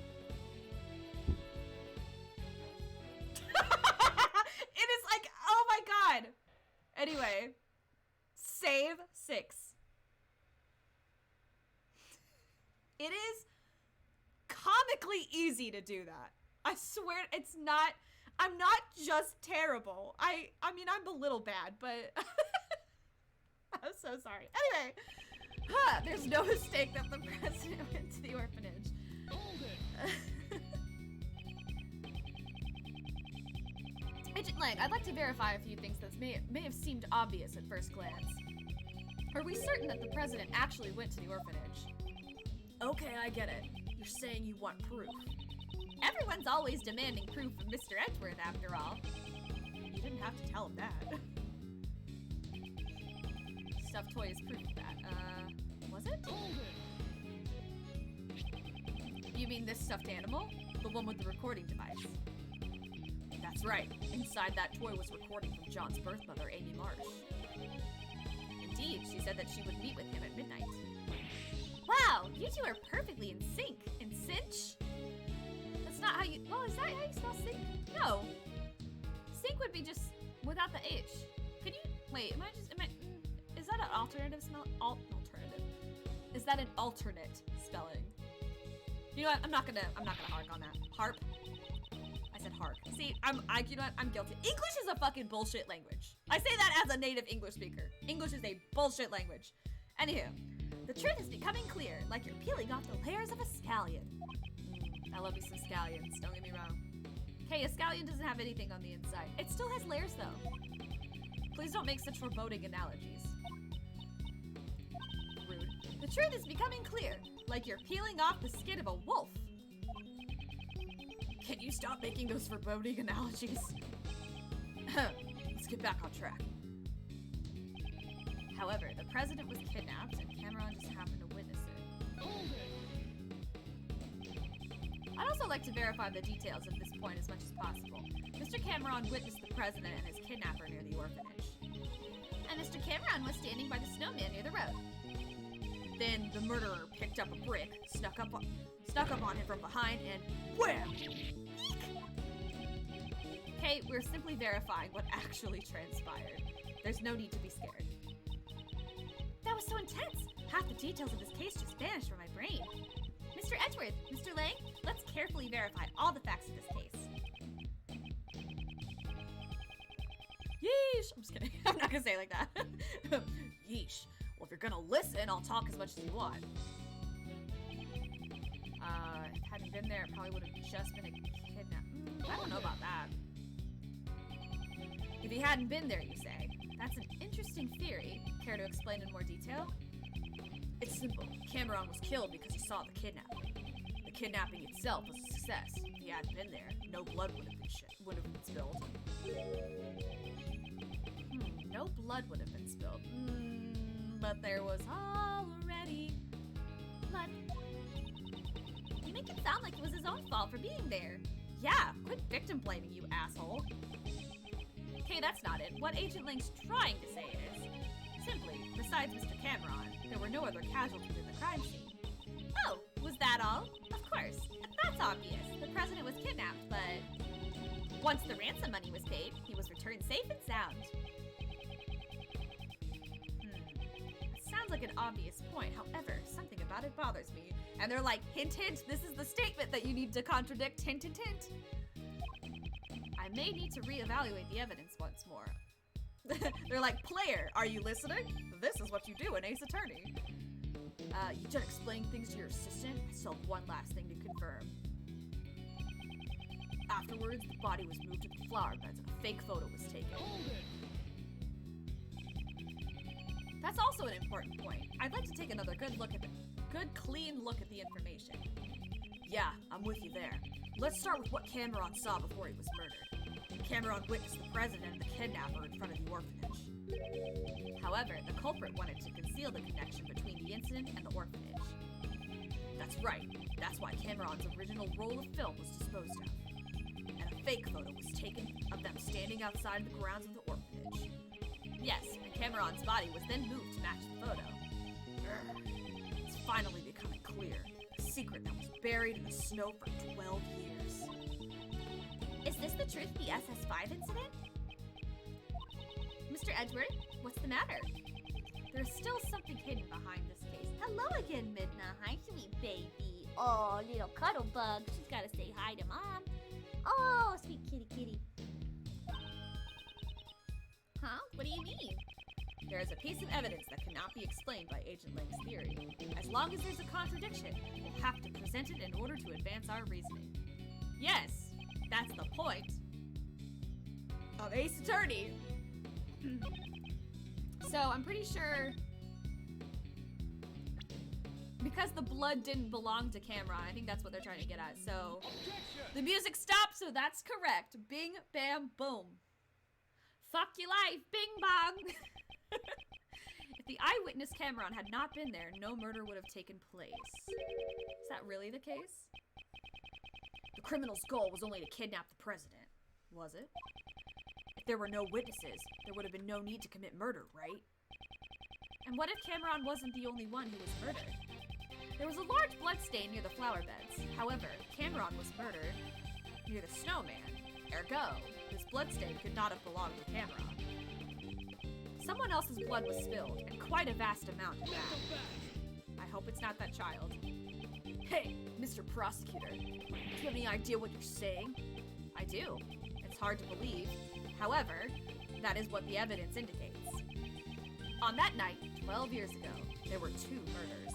It is like, oh my god. Anyway, save 6. It is comically easy to do that. I swear it's not. I'm not just terrible. I mean, I'm a little bad, but I'm so sorry. Anyway, there's no mistake that the president went to the orphanage. Agent Lang, I'd like to verify a few things that may have seemed obvious at first glance. Are we certain that the president actually went to the orphanage? Okay, I get it. You're saying you want proof. Everyone's always demanding proof of Mr. Edgeworth, after all. You didn't have to tell him that. Stuffed toy is proof of that. Was it? You mean this stuffed animal? The one with the recording device. That's right. Inside that toy was recording from John's birth mother, Amy Marsh. Indeed, she said that she would meet with him at midnight. Wow, you two are perfectly in sync. In cinch? That's not how you... Well, is that how you spell sync? No. Sync would be just without the H. Could you... Wait, is that an alternative spell? Alternative. Is that an alternate spelling? You know what? I'm not gonna hark on that. Harp. I said hark. See, you know what? I'm guilty. English is a fucking bullshit language. I say that as a native English speaker. English is a bullshit language. Anywho, the truth is becoming clear, like you're peeling off the layers of a scallion. I love me some scallions, don't get me wrong. Okay, a scallion doesn't have anything on the inside. It still has layers, though. Please don't make such foreboding analogies. Rude. The truth is becoming clear, like you're peeling off the skin of a wolf. Can you stop making those foreboding analogies? Let's get back on track. However, the president was kidnapped, and Cameron just happened to witness it. I'd also like to verify the details at this point as much as possible. Mr. Cameron witnessed the president and his kidnapper near the orphanage. And Mr. Cameron was standing by the snowman near the road. Then the murderer picked up a brick, snuck up on him from behind, and wham! Okay, we're simply verifying what actually transpired. There's no need to be scared. That was so intense. Half the details of this case just vanished from my brain. Mr. Edgeworth, Mr. Lang, let's carefully verify all the facts of this case. Yeesh! I'm just kidding. I'm not gonna say it like that. Yeesh. Well, if you're gonna listen, I'll talk as much as you want. If it hadn't been there, it probably would have just been a kidnap. I don't know about that. If he hadn't been there, you say? That's an interesting theory. Care to explain in more detail? It's simple. Cameron was killed because he saw the kidnapping. The kidnapping itself was a success. If he hadn't been there, no blood would have been spilled. No blood would have been spilled. But there was already Blood. You make it sound like it was his own fault for being there. Yeah, quit victim blaming, you asshole. Okay, that's not it. What Agent Lang's trying to say is, simply, besides Mr. Cameron, there were no other casualties in the crime scene. Oh, was that all? Of course. That's obvious. The president was kidnapped, but... Once the ransom money was paid, he was returned safe and sound. Sounds like an obvious point. However, something about it bothers me. And they're like, hint, hint, this is the statement that you need to contradict. Hint, hint, hint. I may need to reevaluate the evidence once more. They're like, player, are you listening? This is what you do in Ace Attorney. You done explaining things to your assistant? I still have one last thing to confirm. Afterwards, the body was moved to the flower beds and a fake photo was taken. Hold it. That's also an important point. I'd like to take another good clean look at the information. Yeah, I'm with you there. Let's start with what Cameron saw before he was murdered. Cameron witnessed the president and the kidnapper in front of the orphanage. However, the culprit wanted to conceal the connection between the incident and the orphanage. That's right. That's why Cameron's original roll of film was disposed of. And a fake photo was taken of them standing outside the grounds of the orphanage. Yes, and Cameron's body was then moved to match the photo. It's finally becoming clear. A secret that was buried in the snow for 12 years. Is this the truth, the SS5 incident? Mr. Edgeworth, what's the matter? There's still something hidden behind this case. Hello again, Midna. Hi, sweet baby. Oh, little cuddle bug. She's gotta say hi to mom. Oh, sweet kitty kitty. Huh? What do you mean? There is a piece of evidence that cannot be explained by Agent Lang's theory. As long as there's a contradiction, we'll have to present it in order to advance our reasoning. Yes, that's the point of Ace Attorney. So I'm pretty sure because the blood didn't belong to Cameron, I think that's what they're trying to get at. So the music stopped, so that's correct. Bing, bam, boom. Fuck your life, bing bong. If the eyewitness Cameron had not been there, no murder would have taken place. Is that really the case? The criminal's goal was only to kidnap the president, was it? If there were no witnesses, there would have been no need to commit murder, right? And what if Cameron wasn't the only one who was murdered? There was a large blood stain near the flower beds. However, Cameron was murdered near the snowman. Ergo, this bloodstain could not have belonged to Cameron. Someone else's blood was spilled, and quite a vast amount of that. I hope it's not that child. Hey, Mr. Prosecutor, do you have any idea what you're saying? I do. It's hard to believe. However, that is what the evidence indicates. On that night, 12 years ago, there were 2 murders.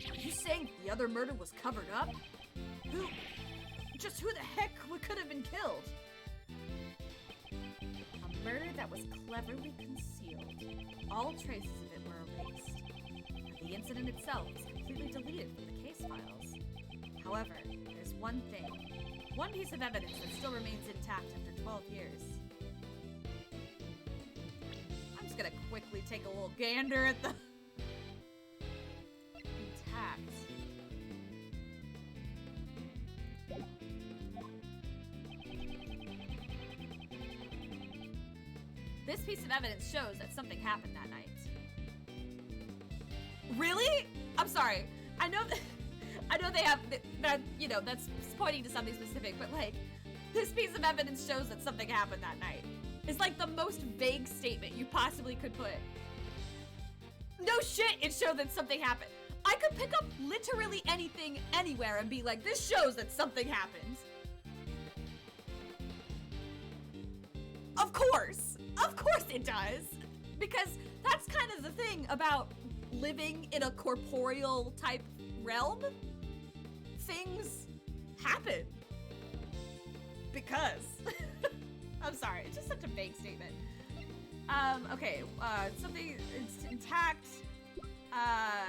Are you saying the other murder was covered up? Who the heck could have been killed? A murder that was cleverly concealed. All traces of it were erased. And the incident itself was completely deleted from the case files. However, there's one piece of evidence that still remains intact after 12 years. I'm just gonna quickly take a little gander at the intact. This piece of evidence shows that something happened that night. Really? I'm sorry. I know they have that, you know, that's pointing to something specific, but like, this piece of evidence shows that something happened that night. It's like the most vague statement you possibly could put. No shit, it showed that something happened. I could pick up literally anything anywhere and be like, this shows that something happened. Of course it does. Because that's kind of the thing about living in a corporeal type realm. Things happen. Because. I'm sorry, it's just such a vague statement. Okay, something is intact. I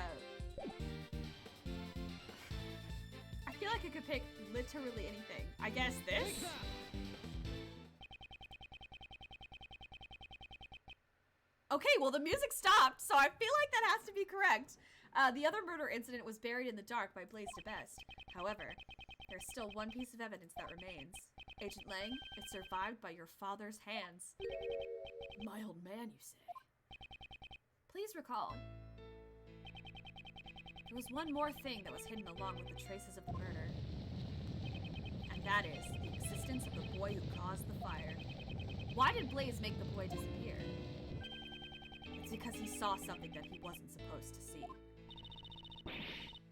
feel like I could pick literally anything. I guess this? Okay, well the music stopped, so I feel like that has to be correct. The other murder incident was buried in the dark by Blaze DeBest. However, there's still one piece of evidence that remains. Agent Lang, it survived by your father's hands. Mild man, you say? Please recall. There was one more thing that was hidden along with the traces of the murder. And That is, the existence of the boy who caused the fire. Why did Blaze make the boy disappear? It's because he saw something that he wasn't supposed to see.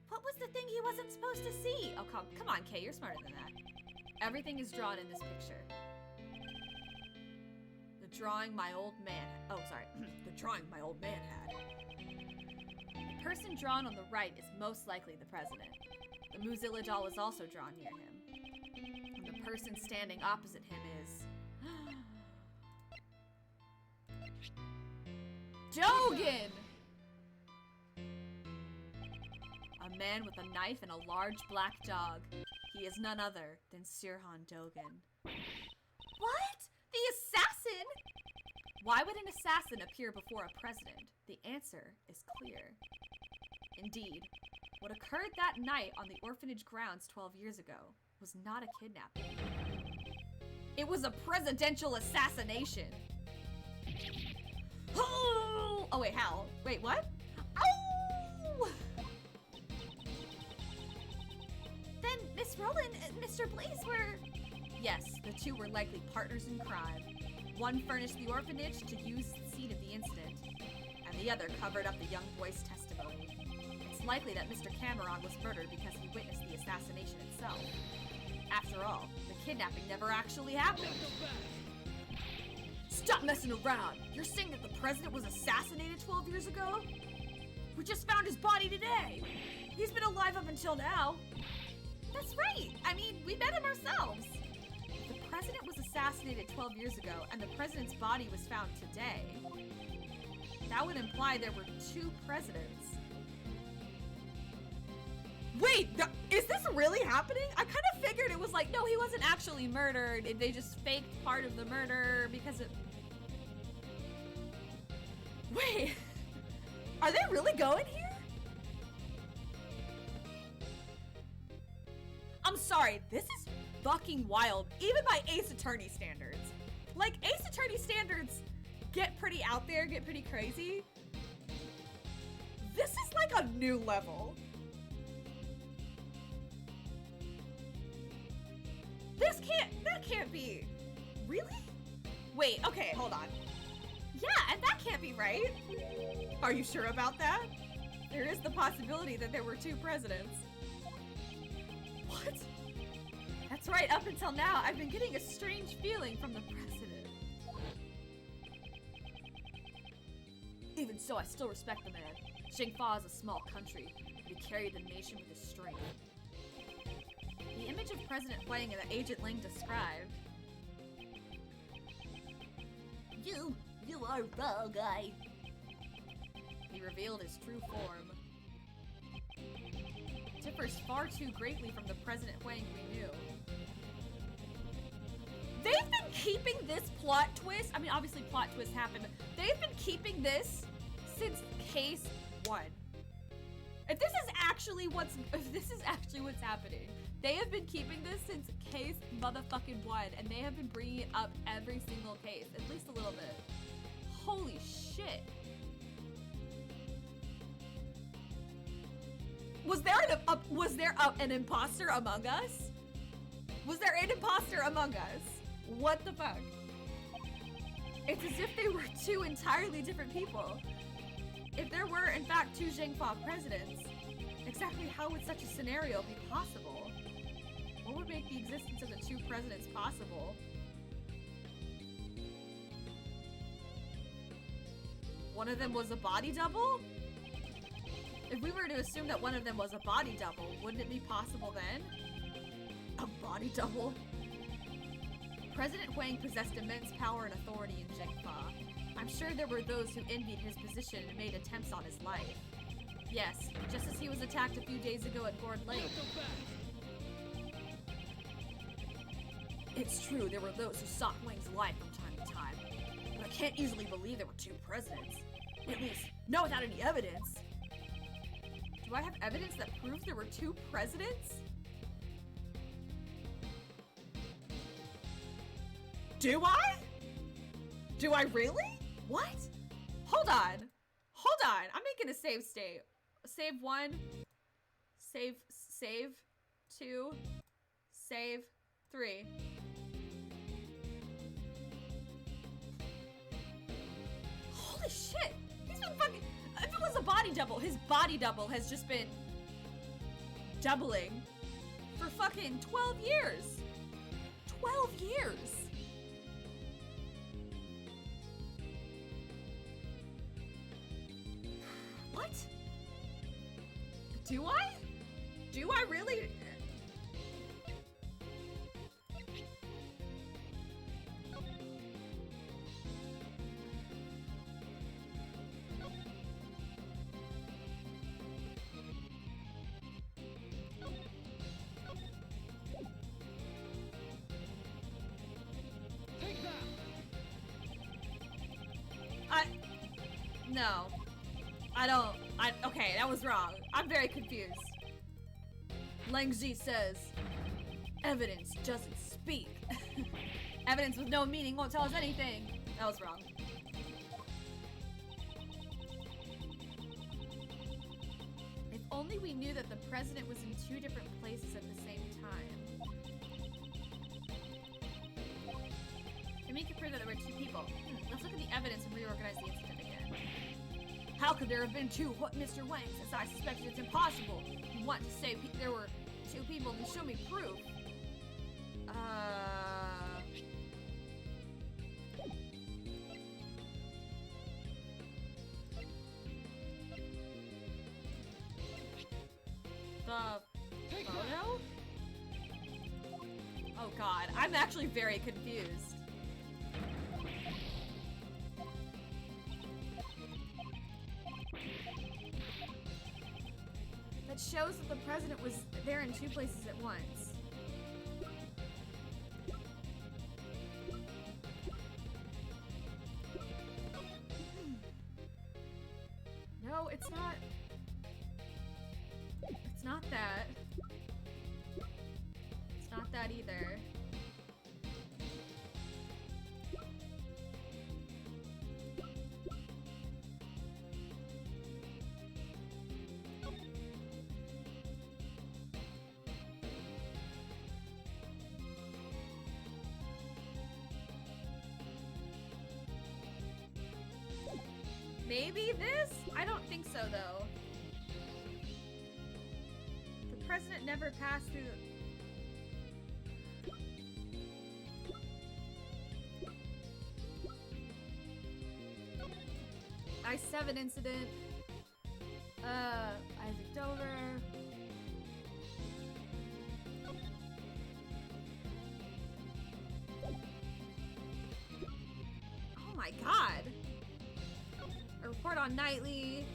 What was the thing he wasn't supposed to see? Oh, come on, Kay, you're smarter than that. Everything is drawn in this picture. The drawing my old man... Oh, sorry. The drawing my old man had. The person drawn on the right is most likely the president. The Muzilla doll is also drawn near him. And the person standing opposite him is... Dogen! A man with a knife and a large black dog. He is none other than Sirhan Dogen. What? The assassin? Why would an assassin appear before a president? The answer is clear. Indeed, what occurred that night on the orphanage grounds 12 years ago was not a kidnapping. It was a presidential assassination. Oh, wait, how? Wait, what? Oh! Then Miss Roland and Mr. Blaze were... Yes, the two were likely partners in crime. One furnished the orphanage to use the scene of the incident, and the other covered up the young boy's testimony. It's likely that Mr. Cameron was murdered because he witnessed the assassination itself. After all, the kidnapping never actually happened. Stop messing around! You're saying that the president was assassinated 12 years ago? We just found his body today! He's been alive up until now! That's right! I mean, we met him ourselves! If the president was assassinated 12 years ago and the president's body was found today, that would imply there were two presidents. Wait, is this really happening? I kind of figured it was like, no, he wasn't actually murdered. They just faked part of the murder because it... Wait, are they really going here? I'm sorry, this is fucking wild, even by Ace Attorney standards. Like, Ace Attorney standards get pretty out there, get pretty crazy. This is like a new level. That can't be. Really? Wait, okay, hold on. Yeah, and that can't be right. Are you sure about that? There is the possibility that there were two presidents. What? That's right, up until now, I've been getting a strange feeling from the president. Even so, I still respect the man. Jingfa is a small country, but he carried the nation with his strength. The image of President Huang that Agent Ling described. You are wrong, He revealed his true form. Differs far too greatly from the President Huang we knew. They've been keeping this plot twist. I mean, obviously plot twists happen, but they've been keeping this since case 1. If this is actually what's happening, they have been keeping this since case motherfucking 1, and they have been bringing it up every single case, at least a little bit. Holy shit. Was there an imposter among us? Was there an imposter among us? What the fuck? It's as if they were two entirely different people. If there were, in fact, two Jingfa presidents, exactly how would such a scenario be possible? What would make the existence of the two presidents possible? One of them was a body double? If we were to assume that one of them was a body double, wouldn't it be possible then? A body double? President Huang possessed immense power and authority in Jingfa. I'm sure there were those who envied his position and made attempts on his life. Yes, just as he was attacked a few days ago at Gourd Lake. It's true, there were those who sought Huang's life from time to time. But I can't easily believe there were two presidents. At least, not without any evidence. Do I have evidence that proves there were two presidents? Do I? Do I really? What? Hold on. Hold on. I'm making a save state. Save 1. Save 2. Save 3. Holy shit! He's been fucking. If it was a body double, his body double has just been doubling for fucking 12 years. 12 years. What? Do I? Do I really? Take that! No. Okay, that was wrong. I'm very confused. Langzi says, evidence doesn't speak. Evidence with no meaning won't tell us anything. That was wrong. If only we knew that the president was in 2 different places at the same time. And we could prove that there were 2 people. Let's look at the evidence and reorganize the incident again. How could there have been 2 Mr. Wangs? As I suspected, it's impossible. You want to say there were 2 people, then show me proof. The photo? Oh god, I'm actually very confused. That shows that the president was there in 2 places at once. No, it's not. It's not that. It's not that either. Maybe this? I don't think so, though. The president never passed through the I-7 incident. Isaac Dover. Oh my god. A report on Knightley.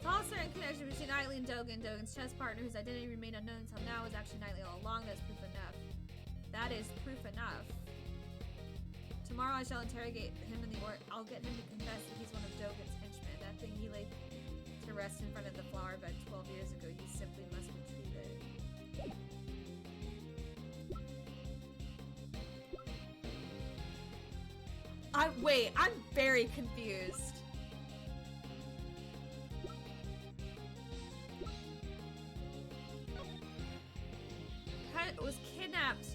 Foster and connection between Knightley and Dogan. Dogan's chess partner, whose identity remained unknown until now, is actually Knightley all along. That's proof enough. That is proof enough. Tomorrow I shall interrogate him in the I'll get him to confess that he's one of Dogan's henchmen. That thing he laid to rest in front of the flower bed 12 years ago, you simply must retrieve it. Wait, I'm very confused. Was kidnapped.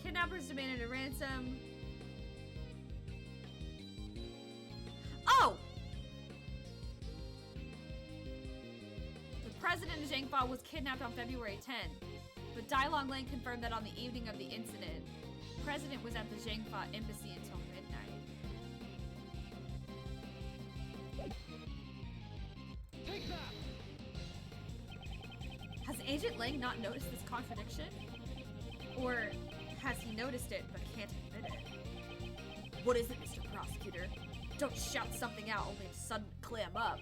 Kidnappers demanded a ransom. Oh! The president of Zhangfa was kidnapped on February 10th, but Dailong Lane confirmed that on the evening of the incident, the president was at the Zhangfa embassy until midnight. Take that! Has Agent Lang not noticed this contradiction? Or has he noticed it but can't admit it? What is it, Mr. Prosecutor? Don't shout something out only to suddenly clam up.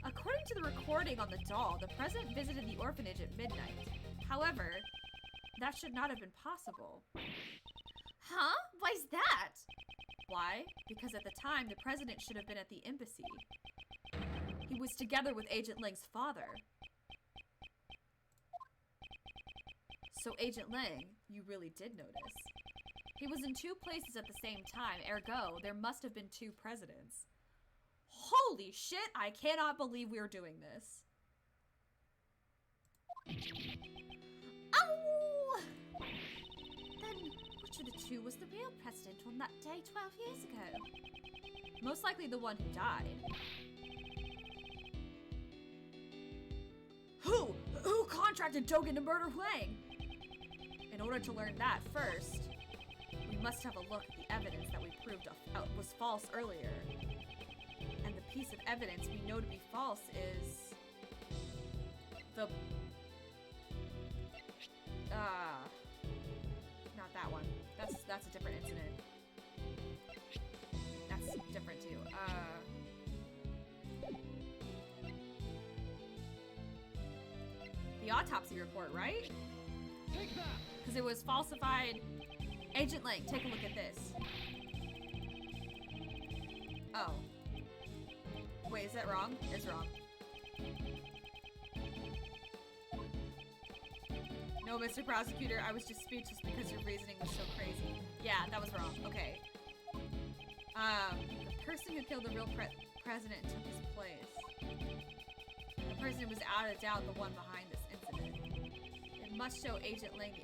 According to the recording on the doll, the president visited the orphanage at midnight. However, that should not have been possible. Huh? Why's that? Why? Because at the time, the president should have been at the embassy. He was together with Agent Lang's father. So, Agent Lang, you really did notice. He was in 2 places at the same time, ergo, there must have been 2 presidents. Holy shit, I cannot believe we are doing this. Oh! Then which of the two was the real president on that day 12 years ago? Most likely the one who died. Who contracted Dogen to murder Huang? In order to learn that first, we must have a look at the evidence that we proved was false earlier. And the piece of evidence we know to be false is the not that one. That's a different incident. That's different too. The autopsy report, right? Take that! Because it was falsified. Agent Lang, take a look at this. Oh. Wait, is that wrong? It's wrong. No, Mr. Prosecutor, I was just speechless because your reasoning was so crazy. Yeah, that was wrong. Okay. The person who killed the real president took his place. The person who was out of doubt the one behind this incident. It must show Agent Lang the...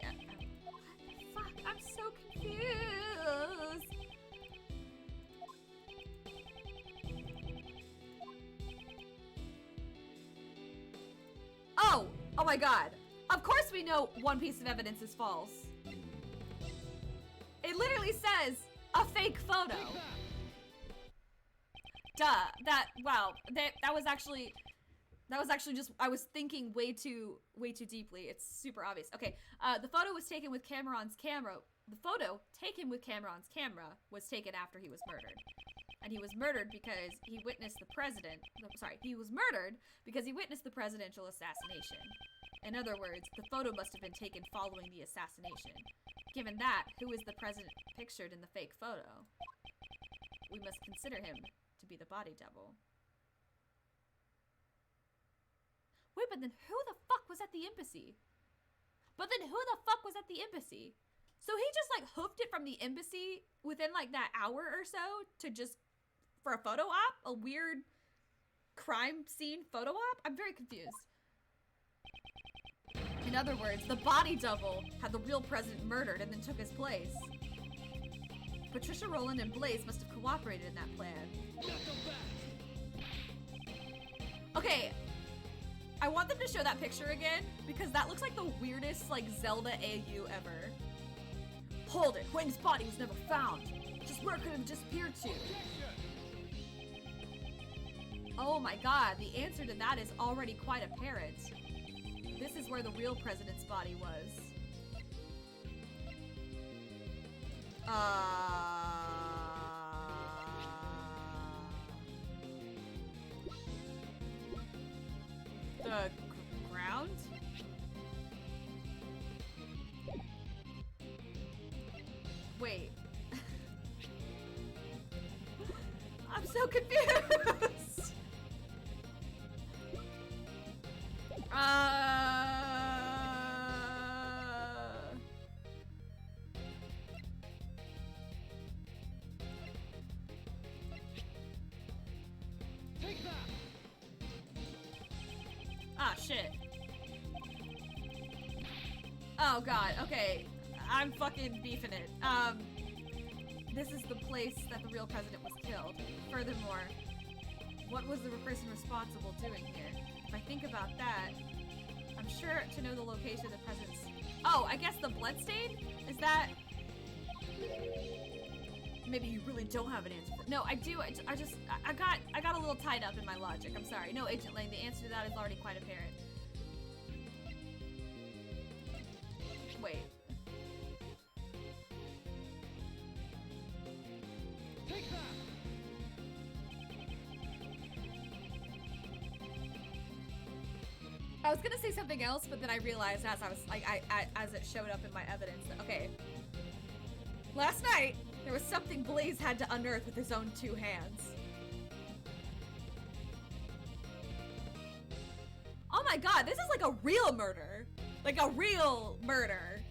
What the fuck? I'm so confused. Oh! Oh my god. Of course we know one piece of evidence is false. It literally says a fake photo. Duh. That was actually just, I was thinking way too deeply. It's super obvious. Okay, the photo was taken with Cameron's camera. The photo taken with Cameron's camera was taken after he was murdered. And he was murdered because he witnessed the president. He was murdered because he witnessed the presidential assassination. In other words, the photo must have been taken following the assassination. Given that, who is the president pictured in the fake photo? We must consider him to be the body double. Wait, but then who the fuck was at the embassy? So he just like hoofed it from the embassy within like that hour or so to just, for a photo op? A weird crime scene photo op? I'm very confused. In other words, the body double had the real president murdered and then took his place. Patricia Rowland and Blaze must have cooperated in that plan. Okay, I want them to show that picture again because that looks like the weirdest like Zelda AU ever. Hold it, Huang's body was never found. Just where could it have disappeared to? Oh my god, the answer to that is already quite apparent. This is where the real president's body was. The ground? Wait. I'm so confused. Take that! Ah, shit. Oh god, okay. I'm fucking beefing it. This is the place that the real president was killed. Furthermore, what was the person responsible doing here? If I think about that, I'm sure to know the location of the president's... Oh, I guess the bloodstain? Is that... Maybe you really don't have an answer. No, I do. I got a little tied up in my logic. I'm sorry. No, Agent Lang, the answer to that is already quite apparent. Wait. Take that! I was gonna say something else, but then I realized as I was like, as it showed up in my evidence. Okay. Last night, there was something Blaze had to unearth with his own two hands. Oh my god, this is like a real murder. Like a real murder.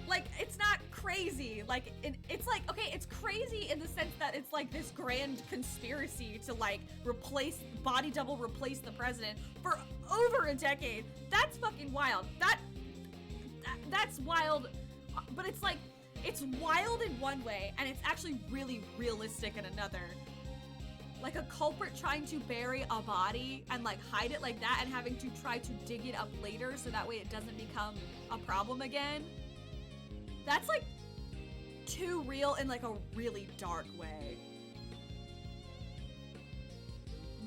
Like, it's not crazy. Like, it's like, okay, it's crazy in the sense that it's like this grand conspiracy to like body double replace the president for over a decade. That's fucking wild. That's wild, but it's like, it's wild in one way, and it's actually really realistic in another. Like a culprit trying to bury a body and like hide it like that and having to try to dig it up later so that way it doesn't become a problem again. That's like too real in like a really dark way.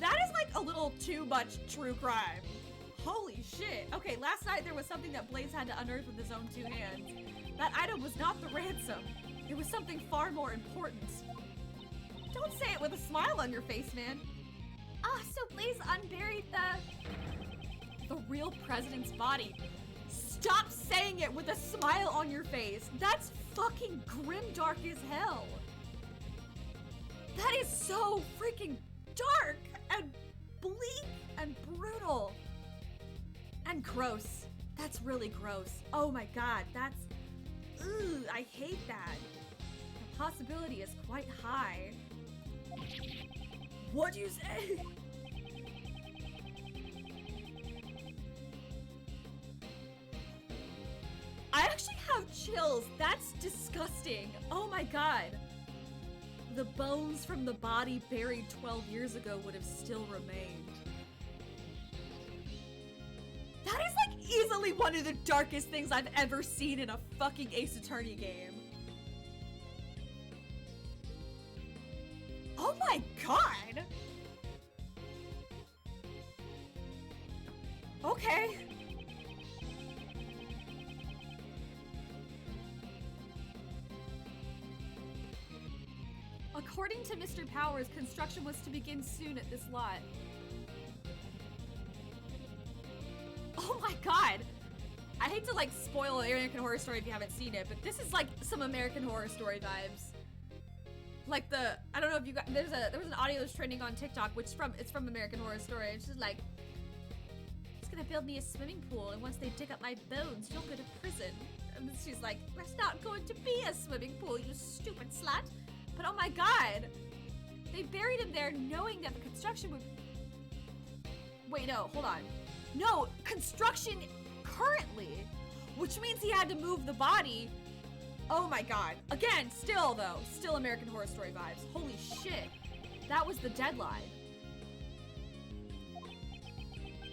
That is like a little too much true crime. Holy shit. Okay, last night there was something that Blaze had to unearth with his own two hands. That item was not the ransom. It was something far more important. Don't say it with a smile on your face, man. Ah, so Blaze unburied the real president's body. Stop saying it with a smile on your face. That's fucking grimdark as hell. That is so freaking dark and bleak and brutal and gross. That's really gross. Oh my god, that's... Ugh, I hate that. The possibility is quite high. What'd you say? I actually have chills. That's disgusting. Oh my god. The bones from the body buried 12 years ago would have still remained. That is like easily one of the darkest things I've ever seen in a fucking Ace Attorney game. Oh my god! Okay. According to Mr. Powers, construction was to begin soon at this lot. Oh my god! I hate to like spoil American Horror Story if you haven't seen it, but this is like some American Horror Story vibes. Like I don't know if you got, there was an audio that's trending on TikTok, which it's from American Horror Story. It's just like, he's gonna build me a swimming pool, and once they dig up my bones, you'll go to prison. And she's like, there's not going to be a swimming pool, you stupid slut. But oh my god, they buried him there knowing that the construction would... Wait, no, hold on. No, construction currently, which means he had to move the body. Oh my god. Again, still though, still American Horror Story vibes. Holy shit. That was the deadline.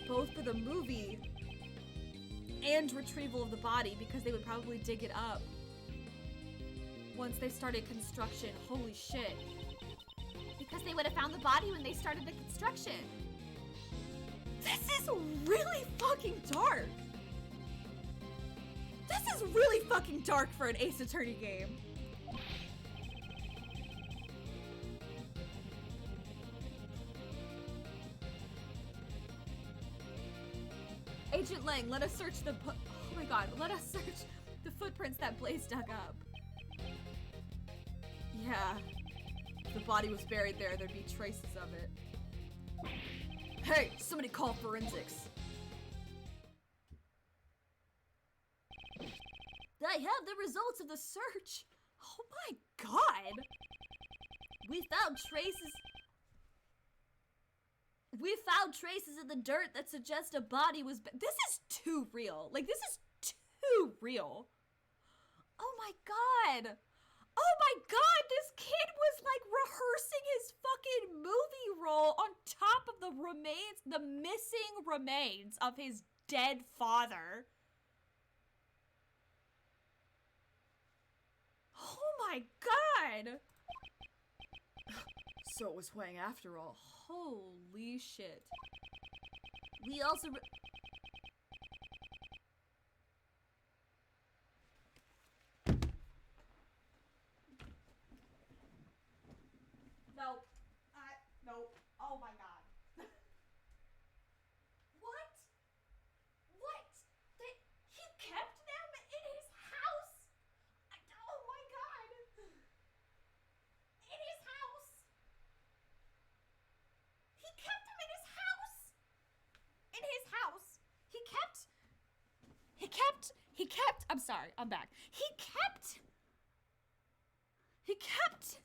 Both for the movie and retrieval of the body, because they would probably dig it up once they started construction. Holy shit. Because they would have found the body when they started the construction. This is really fucking dark. This is really fucking dark for an Ace Attorney game. Agent Lang, let us search oh my god, let us search the footprints that Blaze dug up. Yeah, if the body was buried there, there'd be traces of it. Hey, somebody call forensics. I have the results of the search. Oh my god. We found traces in the dirt that suggest a body was... This is too real. Like, this is too real. Oh my god. Oh my god, this kid was like rehearsing his fucking movie role on top of the missing remains of his dead father. Oh my god! So it was Huang after all. Holy shit. We also... No. No. Oh my god. What? What? He kept them in his house? Oh my god. In his house. He kept them in his house. In his house. I'm sorry, I'm back. He kept He kept...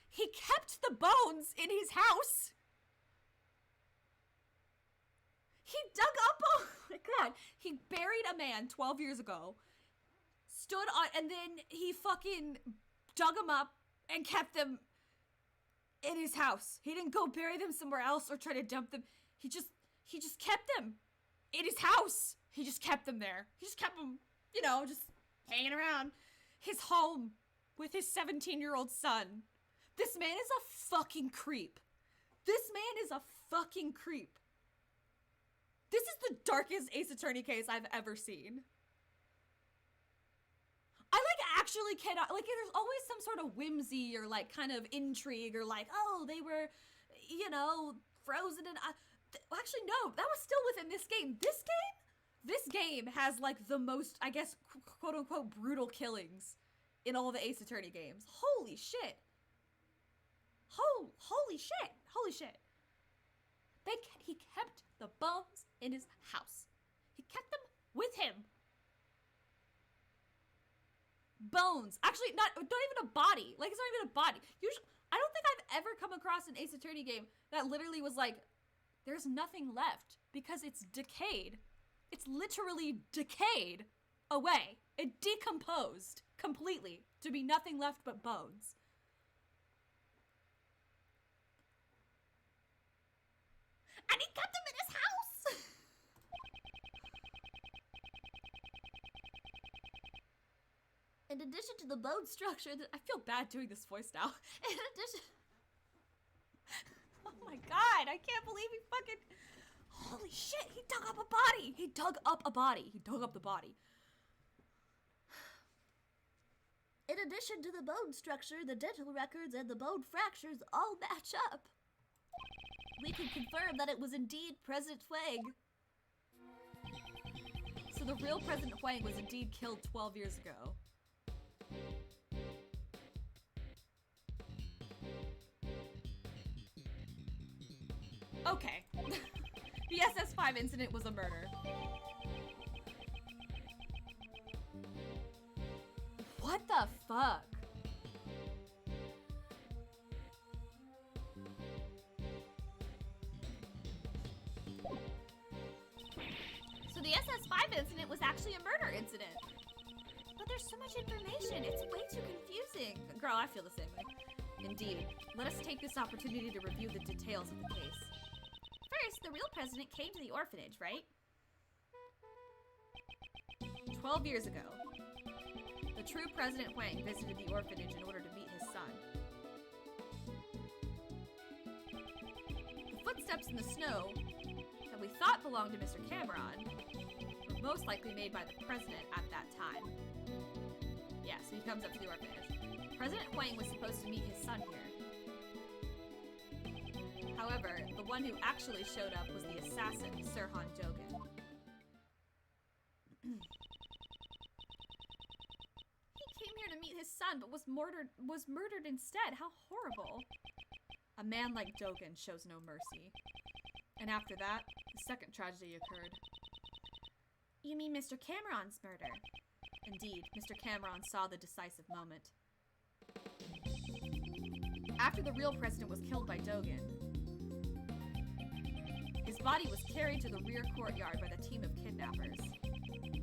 He kept the bones in his house. He dug up, oh my god, he buried a man 12 years ago, stood on, and then he fucking dug him up and kept them in his house. He didn't go bury them somewhere else or try to dump them. He just kept them in his house. He just kept them there. He just kept them, you know, just hanging around his home with his 17-year-old son. This man is a fucking creep. This man is a fucking creep. This is the darkest Ace Attorney case I've ever seen. I, like, actually cannot, like, there's always some sort of whimsy or, like, kind of intrigue or, like, oh, they were, you know, frozen in, actually, no, that was still within this game. This game has, like, the most, I guess, quote-unquote, brutal killings in all the Ace Attorney games. Holy shit. Holy shit. Holy shit. He kept the bones in his house. He kept them with him. Bones. Actually, not even a body. Like, it's not even a body. Usually, I don't think I've ever come across an Ace Attorney game that literally was like, there's nothing left because it's decayed. It's literally decayed away. It decomposed completely to be nothing left but bones. And he kept them in his house! In addition to the bone structure, I feel bad doing this voice now. In addition... Oh my god, I can't believe he fucking... Holy shit, he dug up a body! He dug up a body. He dug up the body. In addition to the bone structure, the dental records and the bone fractures all match up. We can confirm that it was indeed President Huang. So the real President Huang was indeed killed 12 years ago. Okay. The SS5 incident was a murder. What the fuck? So the SS5 incident was actually a murder incident. But there's so much information, it's way too confusing. Girl, I feel the same way. Indeed. Let us take this opportunity to review the details of the case. First, the real president came to the orphanage, right? 12 years ago, the true President Huang visited the orphanage in order to meet his son. The footsteps in the snow that we thought belonged to Mr. Cameron were most likely made by the president at that time. Yeah, so he comes up to the orphanage. President Huang was supposed to meet his son here. However, the one who actually showed up was the assassin, Sirhan Dogan. He came here to meet his son, but was murdered instead. How horrible. A man like Dogan shows no mercy. And after that, the second tragedy occurred. You mean Mr. Cameron's murder? Indeed, Mr. Cameron saw the decisive moment. After the real president was killed by Dogan, his body was carried to the rear courtyard by the team of kidnappers.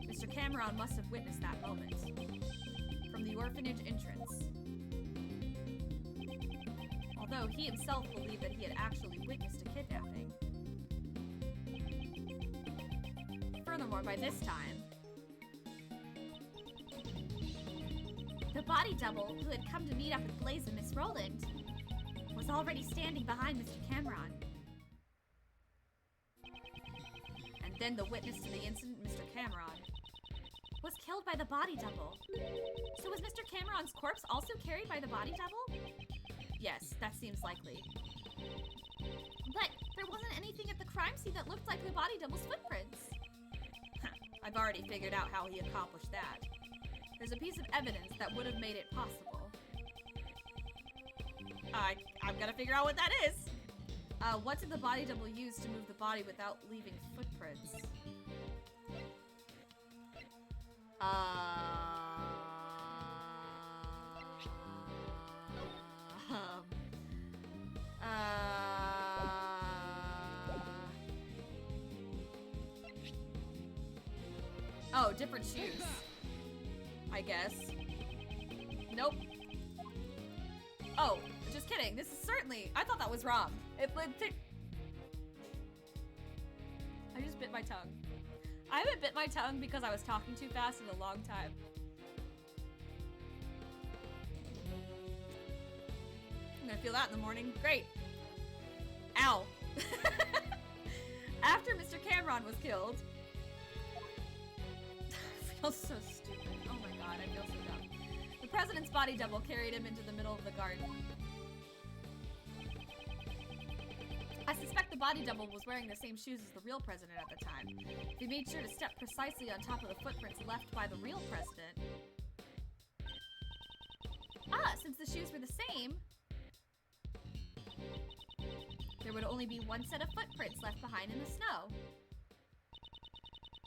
Mr. Cameron must have witnessed that moment from the orphanage entrance. Although he himself believed that he had actually witnessed a kidnapping. Furthermore, by this time, the body double who had come to meet up with Blaze and Miss Roland was already standing behind Mr. Cameron. And then the witness to the incident, Mr. Cameron, was killed by the body double. So was Mr. Cameron's corpse also carried by the body double? Yes, that seems likely. But there wasn't anything at the crime scene that looked like the body double's footprints. I've already figured out how he accomplished that. There's a piece of evidence that would have made it possible. I'm gonna figure out what that is. What did the body double use to move the body without leaving footprints? Oh, different shoes. I guess. Nope. Oh, just kidding. This is certainly... I thought that was wrong. I just bit my tongue. I haven't bit my tongue because I was talking too fast in a long time. I'm gonna feel that in the morning. Great. Ow. After Mr. Cameron was killed... I feel so stupid. Oh my god, I feel so dumb. The president's body double carried him into the middle of the garden. I suspect the body double was wearing the same shoes as the real president at the time. He made sure to step precisely on top of the footprints left by the real president. Since the shoes were the same, there would only be one set of footprints left behind in the snow.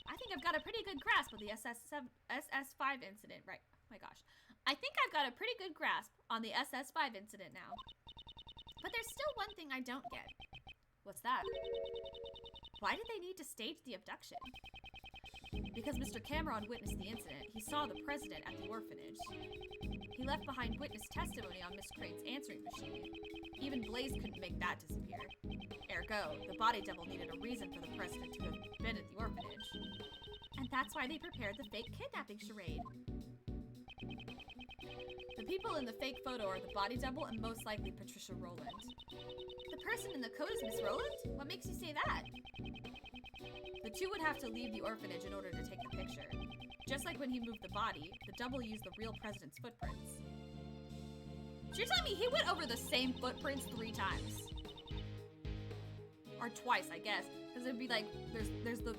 I think I've got a pretty good grasp of the SS5 incident, right? Oh my gosh. I think I've got a pretty good grasp on the SS5 incident now. But there's still one thing I don't get. What's that? Why did they need to stage the abduction? Because Mr. Cameron witnessed the incident, he saw the president at the orphanage. He left behind witness testimony on Miss Crane's answering machine. Even Blaze couldn't make that disappear. Ergo, the body double needed a reason for the president to have been at the orphanage. And that's why they prepared the fake kidnapping charade. The people in the fake photo are the body double and most likely Patricia Rowland. The person in the coat is Miss Rowland? What makes you say that? The two would have to leave the orphanage in order to take the picture. Just like when he moved the body, the double used the real president's footprints. So you're telling me he went over the same footprints 3 times? Or twice, I guess. Because it'd be like, there's the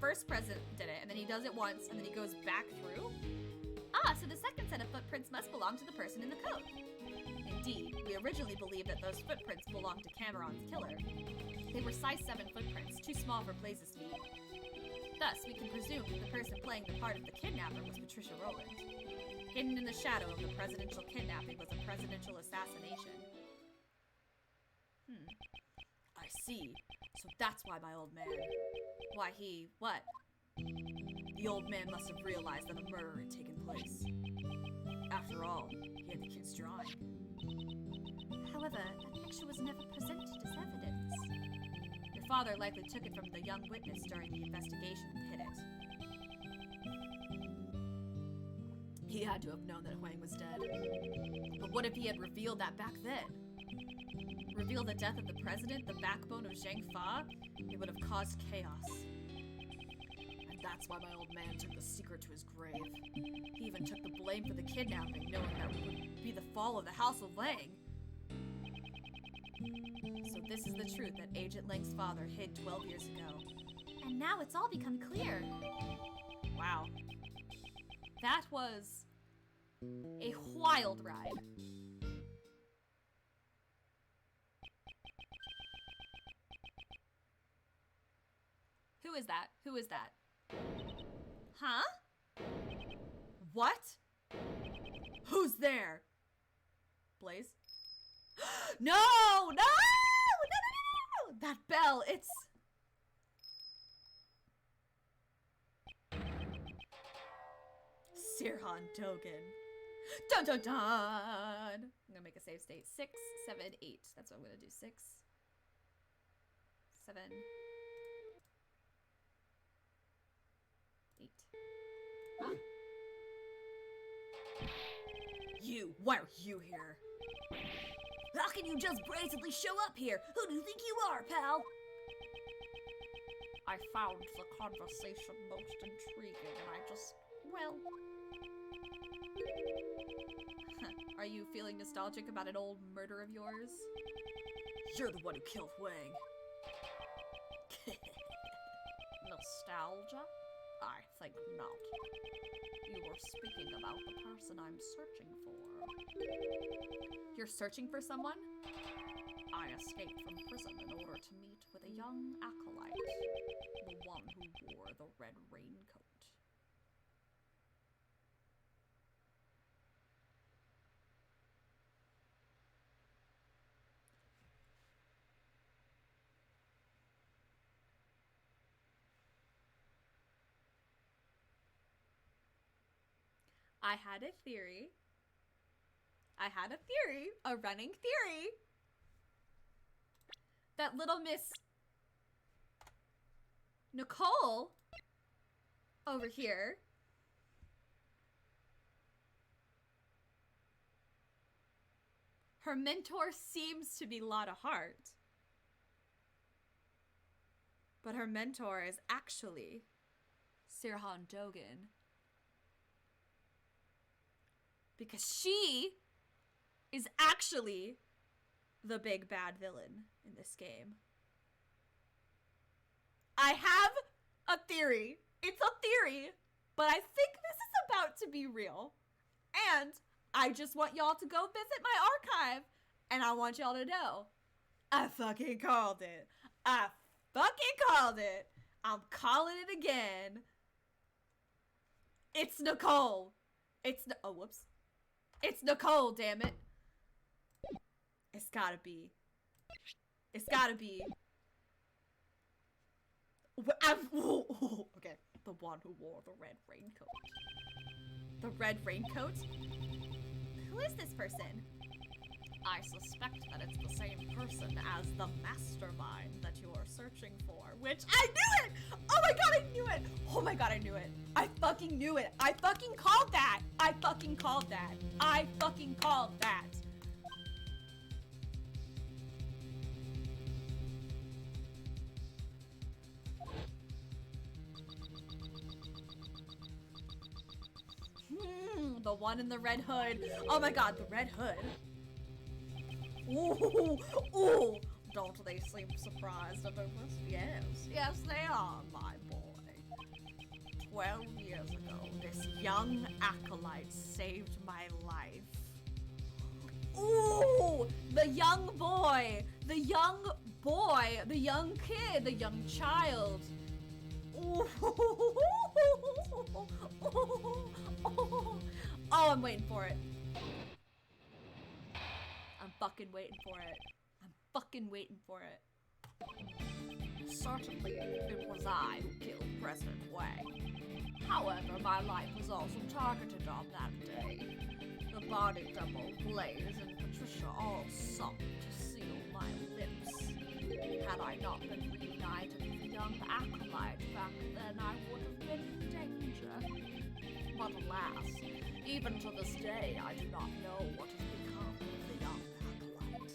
first president did it, and then he does it once, and then he goes back through? So the second set of footprints must belong to the person in the coat. Indeed, we originally believed that those footprints belonged to Cameron's killer. They were size 7 footprints, too small for Blaze's feet. Thus, we can presume that the person playing the part of the kidnapper was Patricia Rowland. Hidden in the shadow of the presidential kidnapping was a presidential assassination. I see. So that's why my old man... Why he... what? The old man must have realized that a murder had taken place. After all, he had the kid's drawing. However, that picture was never presented as evidence. Your father likely took it from the young witness during the investigation and hid it. He had to have known that Huang was dead. But what if he had revealed that back then? Revealed the death of the president, the backbone of Zhang Fa? It would have caused chaos. And that's why my old man took the secret to his grave. He even took the blame for the kidnapping, knowing that it would be the fall of the House of Lang. So this is the truth that Agent Lang's father hid 12 years ago. And now it's all become clear. Wow. That was a wild ride. Who is that? Who is that? Huh? What? Who's there? Blaze? No! No! No! No! No! That bell, it's... Sirhan Dogan. Dun dun dun! I'm gonna make a save state. 6, 7, 8. That's what I'm gonna do. 6, 7, 8. You, why are you here? How can you just brazenly show up here? Who do you think you are, pal? I found the conversation most intriguing and I just, well... Are you feeling nostalgic about an old murder of yours? You're the one who killed Wang. Nostalgia? I think not. You were speaking about the person I'm searching for. You're searching for someone? I escaped from prison in order to meet with a young acolyte, the one who wore the red raincoat. I had a theory. A running theory, that little Miss Nicole over here her mentor seems to be Lotta Hart, but her mentor is actually Sirhan Dogan. Because she is actually the big bad villain in this game. I have a theory. It's a theory, but I think this is about to be real. And I just want y'all to go visit my archive, and I want y'all to know, I fucking called it. I fucking called it. I'm calling it again. It's Nicole. Oh, whoops. It's Nicole, damn it. It's gotta be. Okay, the one who wore the red raincoat. The red raincoat? Who is this person? I suspect that it's the same person as the mastermind that you are searching for, which I knew it! Oh my god, I knew it! Oh my god, I knew it. I fucking knew it. I fucking called that. I fucking called that. The one in the red hood. Oh my god, the red hood. Ooh, ooh. Don't they seem surprised about this? Yes, they are, my boy. 12 years ago, this young acolyte saved my life. Ooh, the young boy, the young kid, the young child. Ooh. Oh, I'm waiting for it. I'm fucking waiting for it. Certainly, it was I who killed President Wang. However, my life was also targeted on that day. The body double, Blaze, and Patricia all sought to seal my lips. Had I not been reunited with the young acolyte back then, I would have been in danger. But alas, even to this day, I do not know what has become of the young acolyte.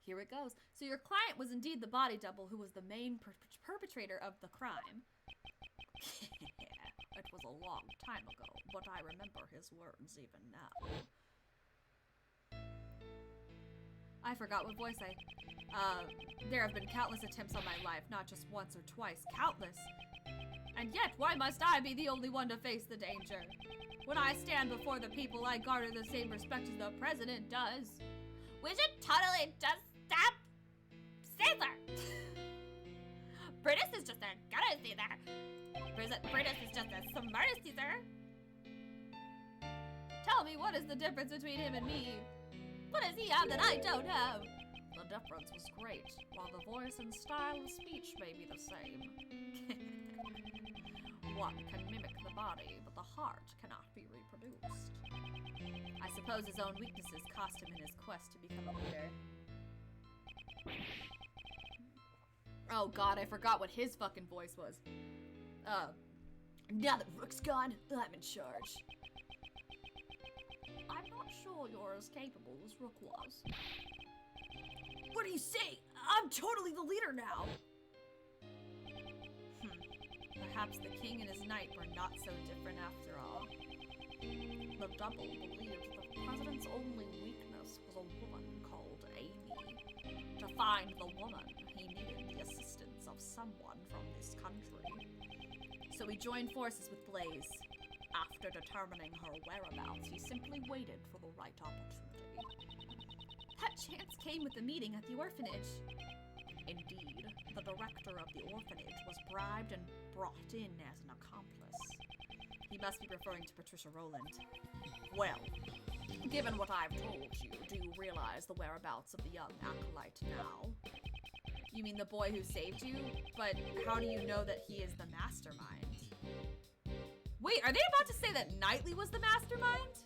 Here it goes. So your client was indeed the body double who was the main perpetrator of the crime. It was a long time ago, but I remember his words even now. I forgot what voice there have been countless attempts on my life, not just once or twice, countless. And yet, why must I be the only one to face the danger? When I stand before the people, I garner the same respect as the president does. We should totally just stop Caesar! Brutus is just a gutter Caesar. Brutus is just a submerged Caesar. Tell me, what is the difference between him and me? What does he have that I don't have? The difference was great, while the voice and style of speech may be the same. One can mimic the body, but the heart cannot be reproduced. I suppose his own weaknesses cost him in his quest to become a leader. Oh god, I forgot what his fucking voice was. Now that Rook's gone, I'm in charge. I'm not sure you're as capable as Rook was. What do you say? I'm totally the leader now! Perhaps the king and his knight were not so different after all. The double believed the president's only weakness was a woman called Amy. To find the woman, he needed the assistance of someone from this country. So he joined forces with Blaze. After determining her whereabouts, he simply waited for the right opportunity. That chance came with the meeting at the orphanage. Indeed, the director of the orphanage was bribed and brought in as an accomplice. He must be referring to Patricia Rowland. Well, given what I've told you, do you realize the whereabouts of the young acolyte now? You mean the boy who saved you? But how do you know that he is the mastermind? Wait, are they about to say that Knightley was the mastermind?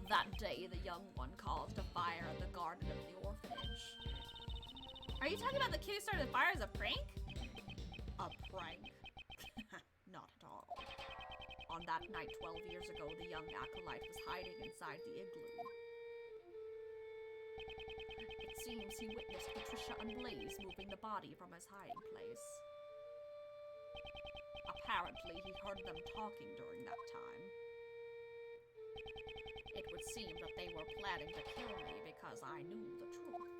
That day, the young one caused a fire in the garden of the orphanage. Are you talking about the kid who started the fire as a prank? A prank? Not at all. On that night 12 years ago, the young acolyte was hiding inside the igloo. It seems he witnessed Patricia and Blaze moving the body from his hiding place. Apparently, he heard them talking during that time. It would seem that they were planning to kill me because I knew the truth.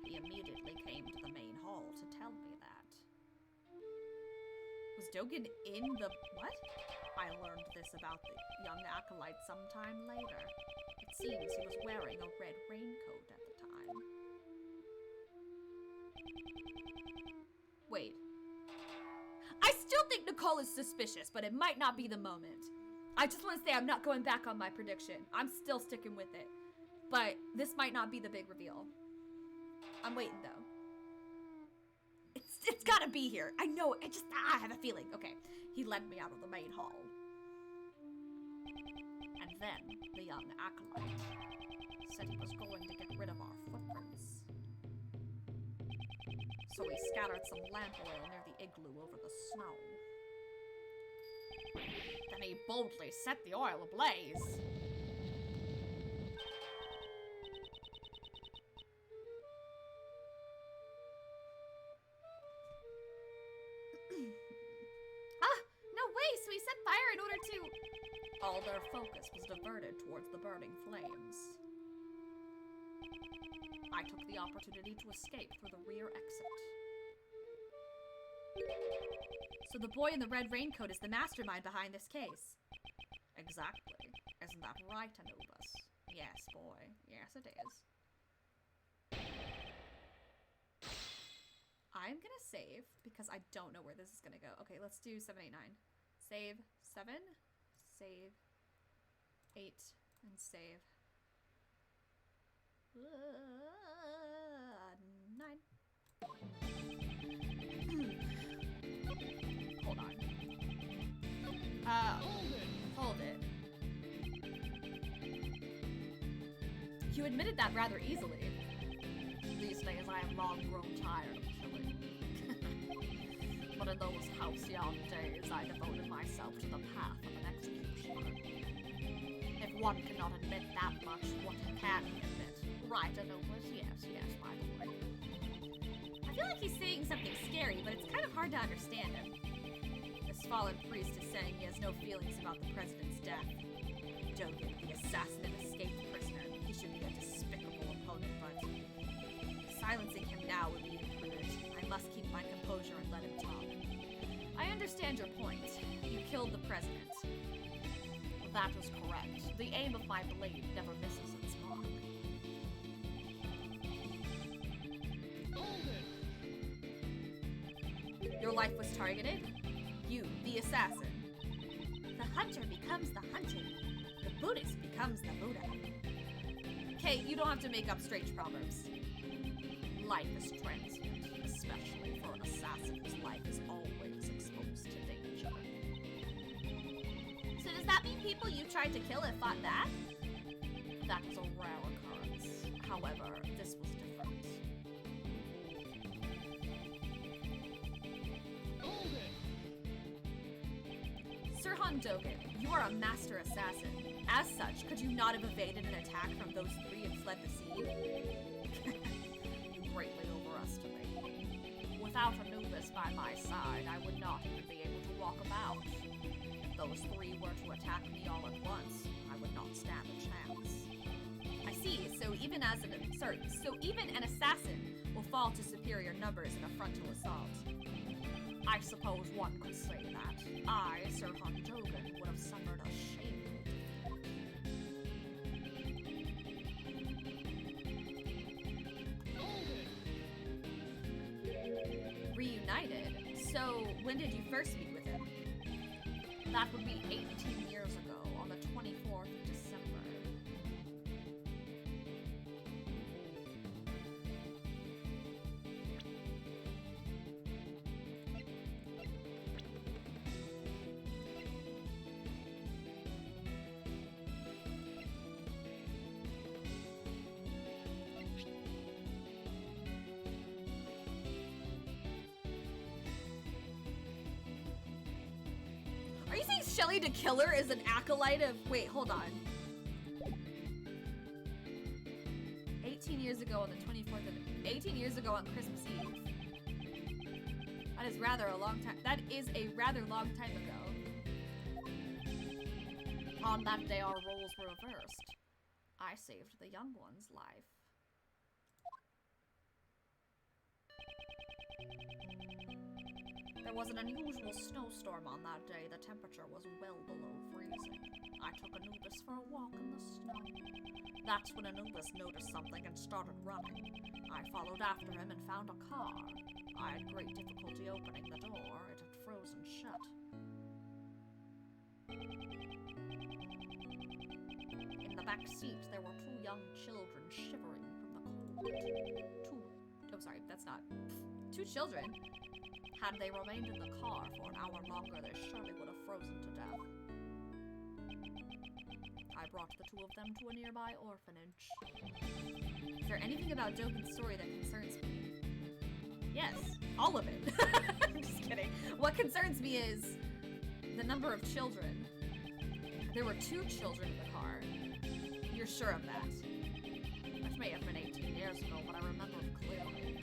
He immediately came to the main hall to tell me that. Was Dogen in the... what? I learned this about the young acolyte sometime later. It seems he was wearing a red raincoat at the time. Wait. I still think Nicole is suspicious, but it might not be the moment. I just want to say I'm not going back on my prediction. I'm still sticking with it. But this might not be the big reveal. I'm waiting, though. It's gotta be here. I know it. I have a feeling. Okay. He led me out of the main hall. And then the young acolyte said he was going to get rid of our footprints. So he scattered some lamp oil near the igloo over the snow. Then he boldly set the oil ablaze. No way! So he set fire in order to... All their focus was diverted towards the burning flames. I took the opportunity to escape through the rear exit. So the boy in the red raincoat is the mastermind behind this case. Exactly. Isn't that right, Anubis? Yes, boy. Yes, it is. I'm gonna save because I don't know where this is gonna go. Okay, let's do 789. Save 7, save 8, and save 9. Hold on. Hold it. You admitted that rather easily. These days I have long grown tired of killing. But in those halcyon days I devoted myself to the path of an executioner. If one cannot admit that much, what can he admit? Right, Anubis? Yes, my boy. I feel like he's saying something scary, but it's kind of hard to understand him. This fallen priest is saying he has no feelings about the president's death. Dogen, the assassin and escaped prisoner, he should be a despicable opponent, but silencing him now would be imprudent. I must keep my composure and let him talk. I understand your point. You killed the president. That was correct. The aim of my blade never misses its mark. Your life was targeted? You, the assassin. The hunter becomes the hunted. The Buddhist becomes the Buddha. Okay, you don't have to make up strange proverbs. Life is transient, especially for an assassin whose life is always exposed to danger. So does that mean people you tried to kill have fought back? That was a rare occurrence. However, this was different. Sirhan Dogen, you are a master assassin. As such, could you not have evaded an attack from those three and fled the scene? You greatly overestimate me. Without Anubis by my side, I would not even be able to walk about. If those three were to attack me all at once, I would not stand a chance. I see. So even an assassin will fall to superior numbers in a frontal assault. I suppose one could say that I, Sir Hontogan, would have suffered a shameful Hold it. reunited. So, when did you first meet with him? That would be 18 years ago, on the 24th of December. Are you saying Shelly the Killer is an acolyte of... Wait, hold on. 18 years ago on the 24th of... 18 years ago on Christmas Eve. That is rather a long time... That is a rather long time ago. On that day, our roles were reversed. I saved the young one's life. There was an unusual snowstorm on that day. The temperature was well below freezing. I took Anubis for a walk in the snow. That's when Anubis noticed something and started running. I followed after him and found a car. I had great difficulty opening the door. It had frozen shut. In the back seat, there were two young children shivering from the cold. Two children. Had they remained in the car for an hour longer, they surely would have frozen to death. I brought the two of them to a nearby orphanage. Is there anything about Dogen's story that concerns me? Yes, all of it. I'm just kidding. What concerns me is the number of children. There were two children in the car. You're sure of that? Which may have been 18 years ago, but I remember it clearly.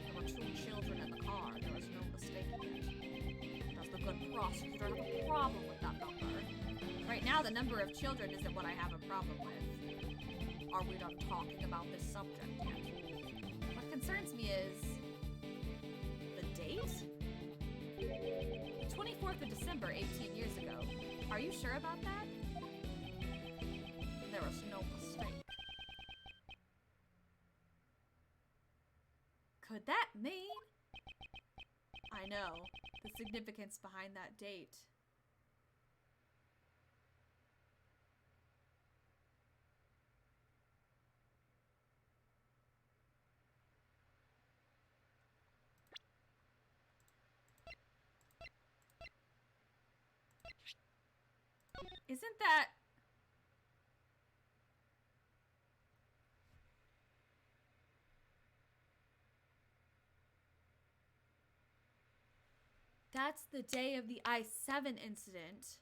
There were two children in the car. There was no mistaking it. Does the good prosecutor have a problem with that number? Right now, the number of children isn't what I have a problem with. Are we done talking about this subject yet? What concerns me is the date? The 24th of December, 18 years ago. Are you sure about that? There was no mistake. Could that mean? I know, the significance behind that date. Isn't that... That's the day of the I-7 incident.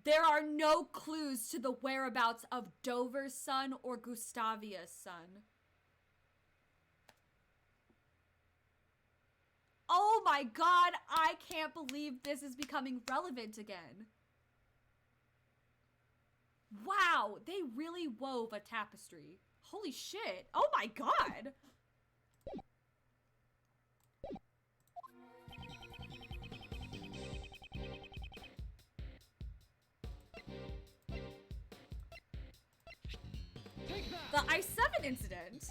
There are no clues to the whereabouts of Dover's son or Gustavia's son. Oh my god, I can't believe this is becoming relevant again. Wow, they really wove a tapestry. Holy shit. Oh my god. The I-7 incident.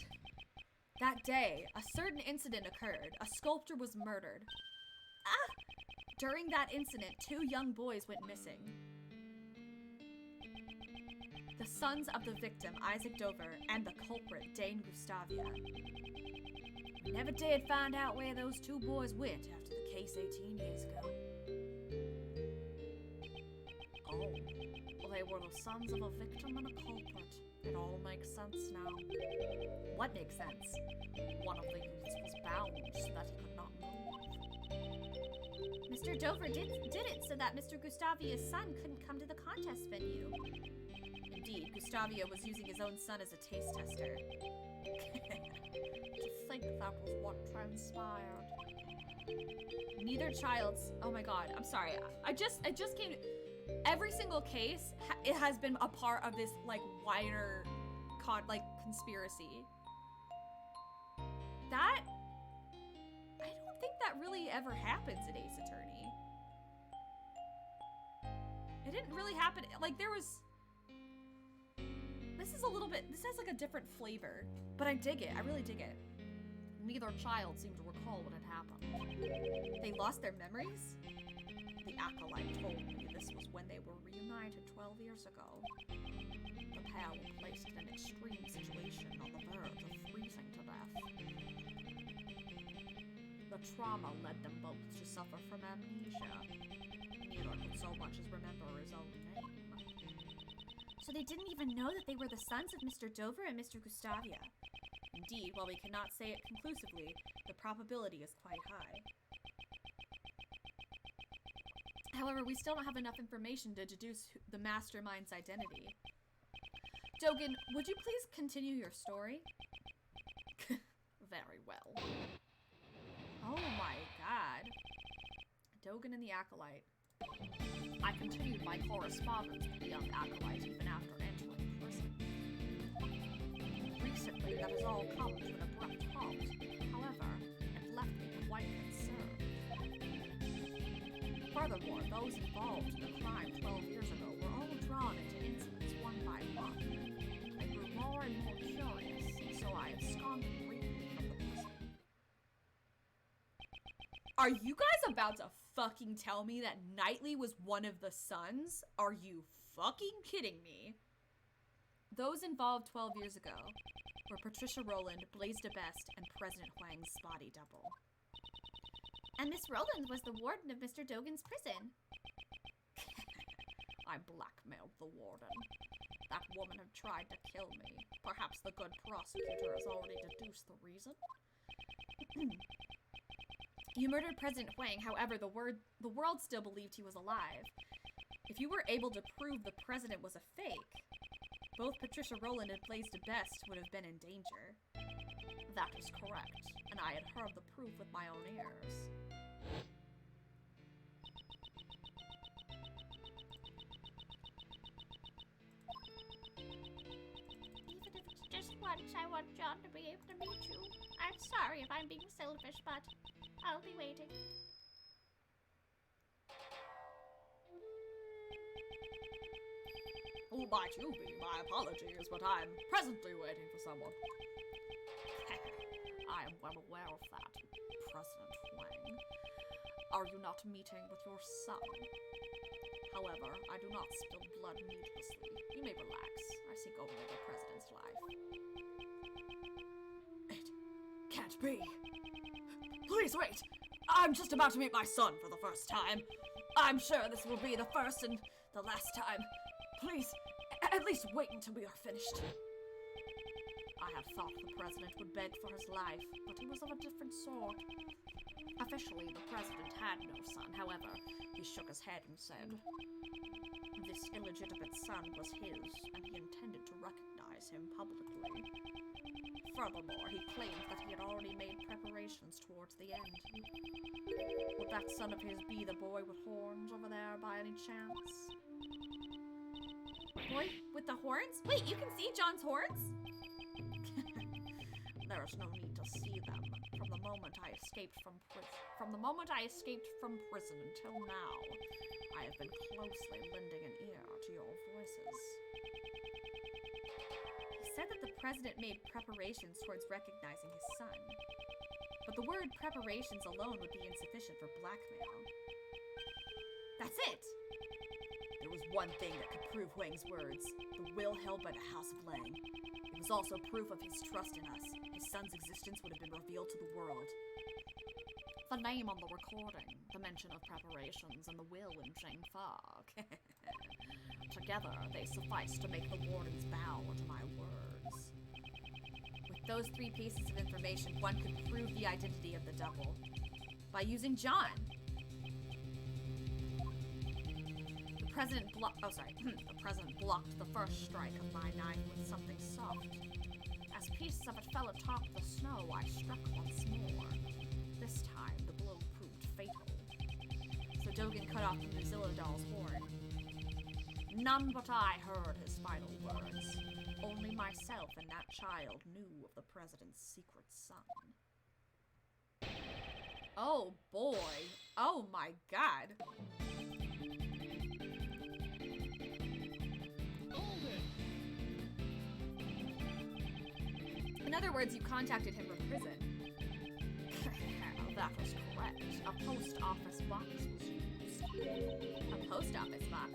That day, a certain incident occurred. A sculptor was murdered. Ah! During that incident, two young boys went missing. The sons of the victim, Isaac Dover, and the culprit, Dane Gustavia. We never did find out where those two boys went after the case 18 years ago. Oh, well, they were the sons of a victim and a culprit. It all makes sense now. What makes sense? One of the youths was bound so that he could not move. Mr. Dover did it so that Mr. Gustavia's son couldn't come to the contest venue. Indeed, Gustavia was using his own son as a taste tester. To think that was what transpired. Neither child's... Oh my god, I'm sorry. I just came to... Every single case, it has been a part of this, like, wider, conspiracy. that... I don't think that really ever happens in Ace Attorney. It didn't really happen. Like, there was... This is a little bit... This has, like, a different flavor. But I dig it. I really dig it. Neither child seemed to recall what had happened. They lost their memories? The acolyte told me this was when they were reunited 12 years ago. The pair were placed in an extreme situation on the verge of freezing to death. The trauma led them both to suffer from amnesia. Neither could so much as remember his own name. So they didn't even know that they were the sons of Mr. Dover and Mr. Gustavia. Indeed, while we cannot say it conclusively, the probability is quite high. However, we still don't have enough information to deduce the mastermind's identity. Dogen, would you please continue your story? Very well. Oh my god. Dogen and the Acolyte. I continued my correspondence with the young Acolyte even after entering prison. Recently, that has all come to an abrupt halt. However, it left me quite concerned. Furthermore, those involved in the crime 12 years ago were all drawn into incidents one by one. I grew more and more curious, so I absconded briefly from the prison. Are you guys about to fucking tell me that Knightley was one of the sons? Are you fucking kidding me? Those involved 12 years ago were Patricia Rowland, Blaise DeBest, and President Huang's body double. And Miss Rowland was the warden of Mr. Dogen's prison. I blackmailed the warden. That woman had tried to kill me. Perhaps the good prosecutor has already deduced the reason. You murdered President Huang, however, the world still believed he was alive. If you were able to prove the president was a fake, both Patricia Rowland and Blaise DeBest would have been in danger. That is correct, and I had heard the proof with my own ears. Even if it's just once, I want John to be able to meet you. I'm sorry if I'm being selfish, but I'll be waiting. Oh, might you be? My apologies, but I'm presently waiting for someone. I am well aware of that, President Huang. Are you not meeting with your son? However, I do not spill blood needlessly. You may relax. I seek only the president's life. It can't be. Please wait. I'm just about to meet my son for the first time. I'm sure this will be the first and the last time. Please, at least wait until we are finished. I had thought the president would beg for his life, but he was of a different sort. Officially, the president had no son. However, he shook his head and said, this illegitimate son was his, and he intended to recognize him publicly. Furthermore, he claimed that he had already made preparations towards the end. Would that son of his be the boy with horns over there by any chance? Boy with the horns? Wait, you can see John's horns? There is no need to see them. From the moment I escaped from prison until now, I have been closely lending an ear to your voices. He said that the president made preparations towards recognizing his son. But the word preparations alone would be insufficient for blackmail. That's it! There was one thing that could prove Huang's words, the will held by the House of Lang. It was also proof of his trust in us. His son's existence would have been revealed to the world. The name on the recording, the mention of preparations, and the will in Jane Fog. Together, they suffice to make the wardens bow to my words. With those three pieces of information, one could prove the identity of the double. By using John. The president blocked the first strike of my knife with something soft. As pieces of it fell atop the snow, I struck once more. This time, the blow proved fatal. So Dogen cut off the Zillodol's horn. None but I heard his final words. Only myself and that child knew of the president's secret son. Oh boy. Oh my god. Hold it. In other words, you contacted him from prison. That was correct. A post office box was used. A post office box?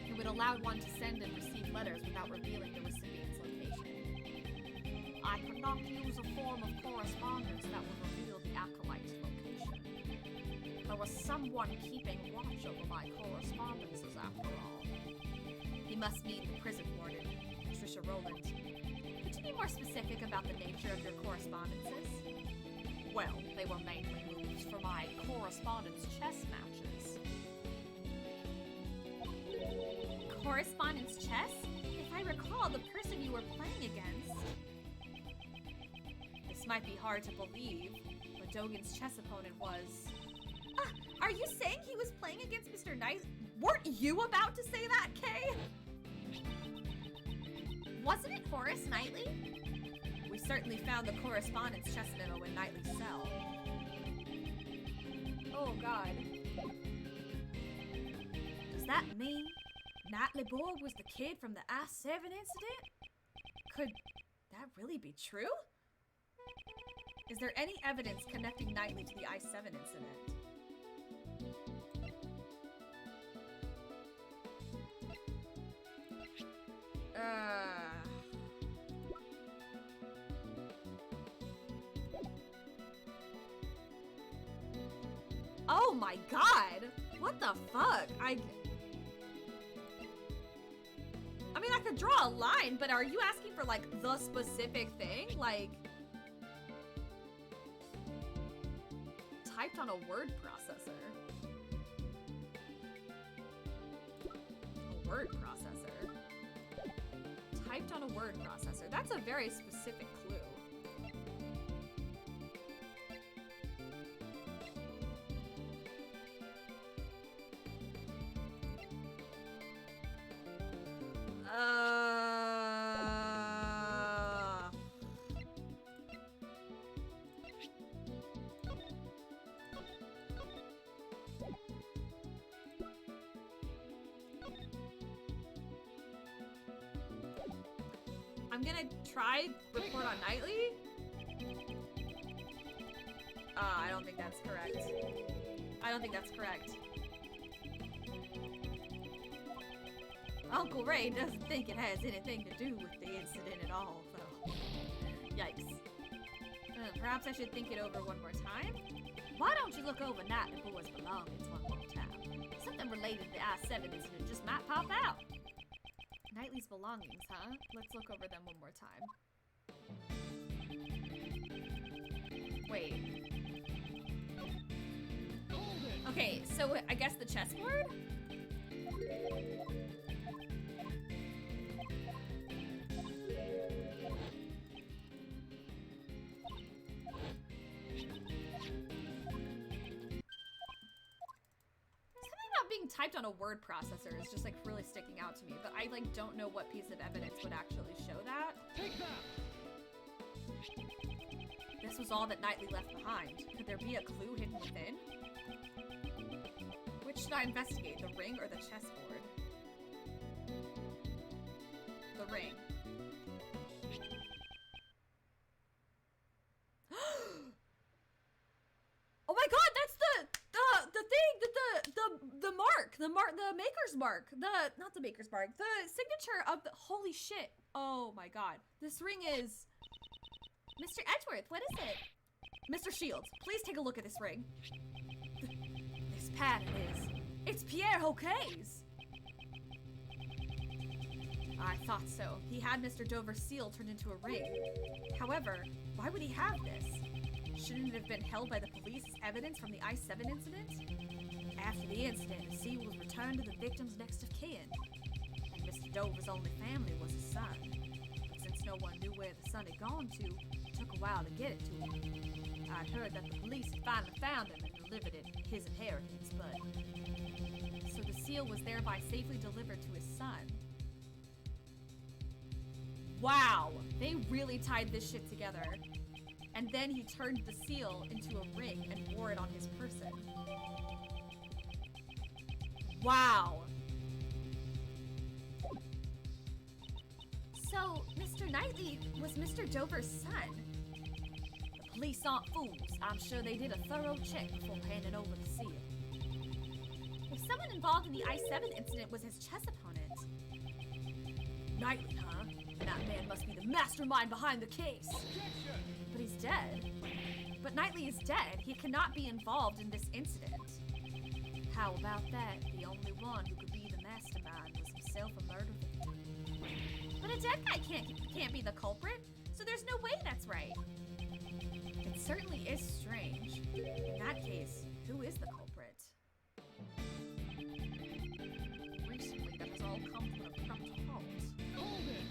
It would allow one to send and receive letters without revealing the recipient's location. I could not use a form of correspondence that would reveal the acolyte's location. There was someone keeping watch over my correspondences after all. He must mean the prison warden, Trisha Rowland. Could you be more specific about the nature of your correspondences? Well, they were mainly moves for my correspondence chess matches. Correspondence chess? If I recall, the person you were playing against... This might be hard to believe, but Dogen's chess opponent was... are you saying he was playing against Mr. Knight? Weren't you about to say that, Kay? Wasn't it Horace Knightley? We certainly found the correspondence chess memo in Knightley's cell. Oh god. Does that mean Knightley Boy was the kid from the I-7 incident? Could that really be true? Is there any evidence connecting Knightley to the I-7 incident? Oh my god! What the fuck? I mean, I could draw a line, but are you asking for, like, the specific thing? Like... Typed on a word processor. A word processor. Typed on a word processor. That's a very specific clue. I'm gonna try report on Knightley. I don't think that's correct. I don't think that's correct. Uncle Ray doesn't think it has anything to do with the incident at all, though. Yikes. Perhaps I should think it over one more time? Why don't you look over Knightley Boy's belongings one more time? Something related to the I-7 incident just might pop out. Knightley's belongings, huh? Let's look over them one more time. Wait. Okay, so I guess the chessboard? Being typed on a word processor is just like really sticking out to me, but I like don't know what piece of evidence would actually show that. Take that! This was all that Knightley left behind. Could there be a clue hidden within? Which should I investigate, the ring or the chessboard? The ring. Oh my god, that's the thing, the maker's mark, not the maker's mark, the signature of the, holy shit. Oh my god. This ring is, Mr. Edgeworth, what is it? Mr. Shields, please take a look at this ring. This pattern it's Pierre Hoquet's. I thought so. He had Mr. Dover's seal turned into a ring. However, why would he have this? Shouldn't it have been held by the police as evidence from the I-7 incident? After the incident, the seal was returned to the victim's next of kin, and Mr. Dover's only family was his son. But since no one knew where the son had gone to, it took a while to get it to him. I'd heard that the police had finally found him and delivered it his inheritance, but... So the seal was thereby safely delivered to his son. Wow! They really tied this shit together. and then he turned the seal into a ring and wore it on his person. Wow. So, Mr. Knightley was Mr. Dover's son. The police aren't fools. I'm sure they did a thorough check before handing over the seal. If someone involved in the I-7 incident was his chess opponent. Knightley, huh? That man must be the mastermind behind the case. Objection! But he's dead. But Knightley is dead. He cannot be involved in this incident. How about that? The only one who could be the mastermind was himself a murder victim. But a dead guy can't be the culprit, so there's no way that's right. It certainly is strange. In that case, who is the culprit? Recently, that has all come to an abrupt halt. Hold it!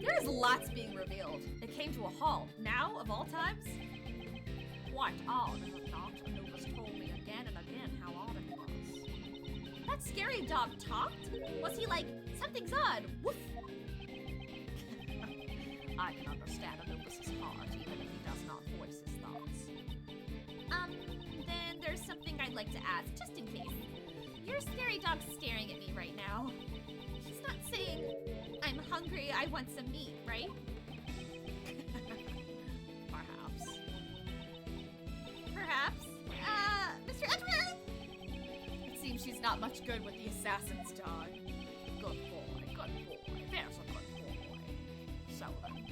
There is lots being revealed. It came to a halt. Now, of all times? Quite odd, is it not? Anubis told me again and again how odd it was. That scary dog talked? Was he like, something's odd, woof? I can understand Anubis' heart, even if he does not voice his thoughts. Then there's something I'd like to ask, just in case. Your scary dog's staring at me right now. He's not saying, I'm hungry, I want some meat, right? Perhaps. Perhaps? Mr. Edgeworth? It seems she's not much good with the assassin's dog. Good boy, there's a good boy. So then,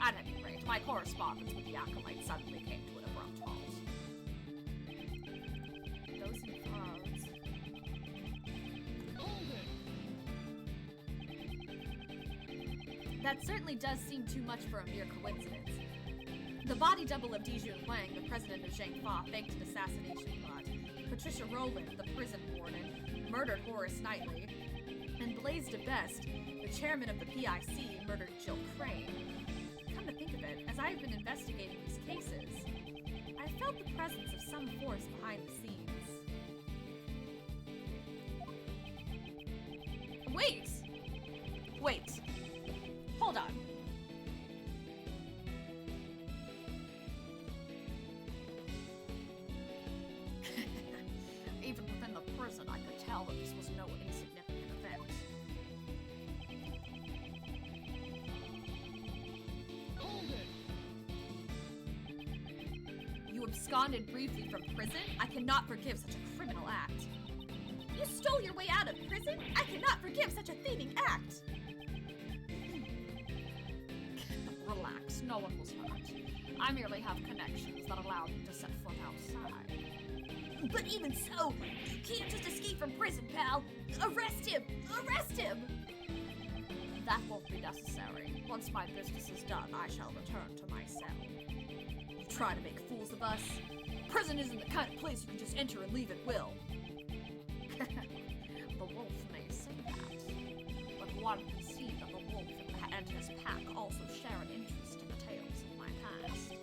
at any rate, my correspondence with the acolyte suddenly came to an abrupt halt. Those frauds. Hold it! That certainly does seem too much for a mere coincidence. The body double of Dijun Huang, the president of Zhengfa, faked an assassination plot. Patricia Rowland, the prison warden, murdered Horace Knightley. And Blaise de Best, the chairman of the PIC, murdered Jill Crane. Come to think of it, as I've been investigating these cases, I felt the presence of some force behind the scenes. Wait! Hold on. Even within the prison, I could tell that this was no insignificant event. Hold it! You absconded briefly from prison? I cannot forgive such a criminal act. You stole your way out of prison? I cannot forgive such a thieving act. Relax, no one was hurt. I merely have connections that allow me to set foot outside. But even so, you can't just escape from prison, pal. Arrest him! Arrest him! That won't be necessary. Once my business is done, I shall return to my cell. You try to make fools of us? Prison isn't the kind of place you can just enter and leave at will. The wolf may say that, but one can see that the wolf and his pack also share an interest in the tales of my past.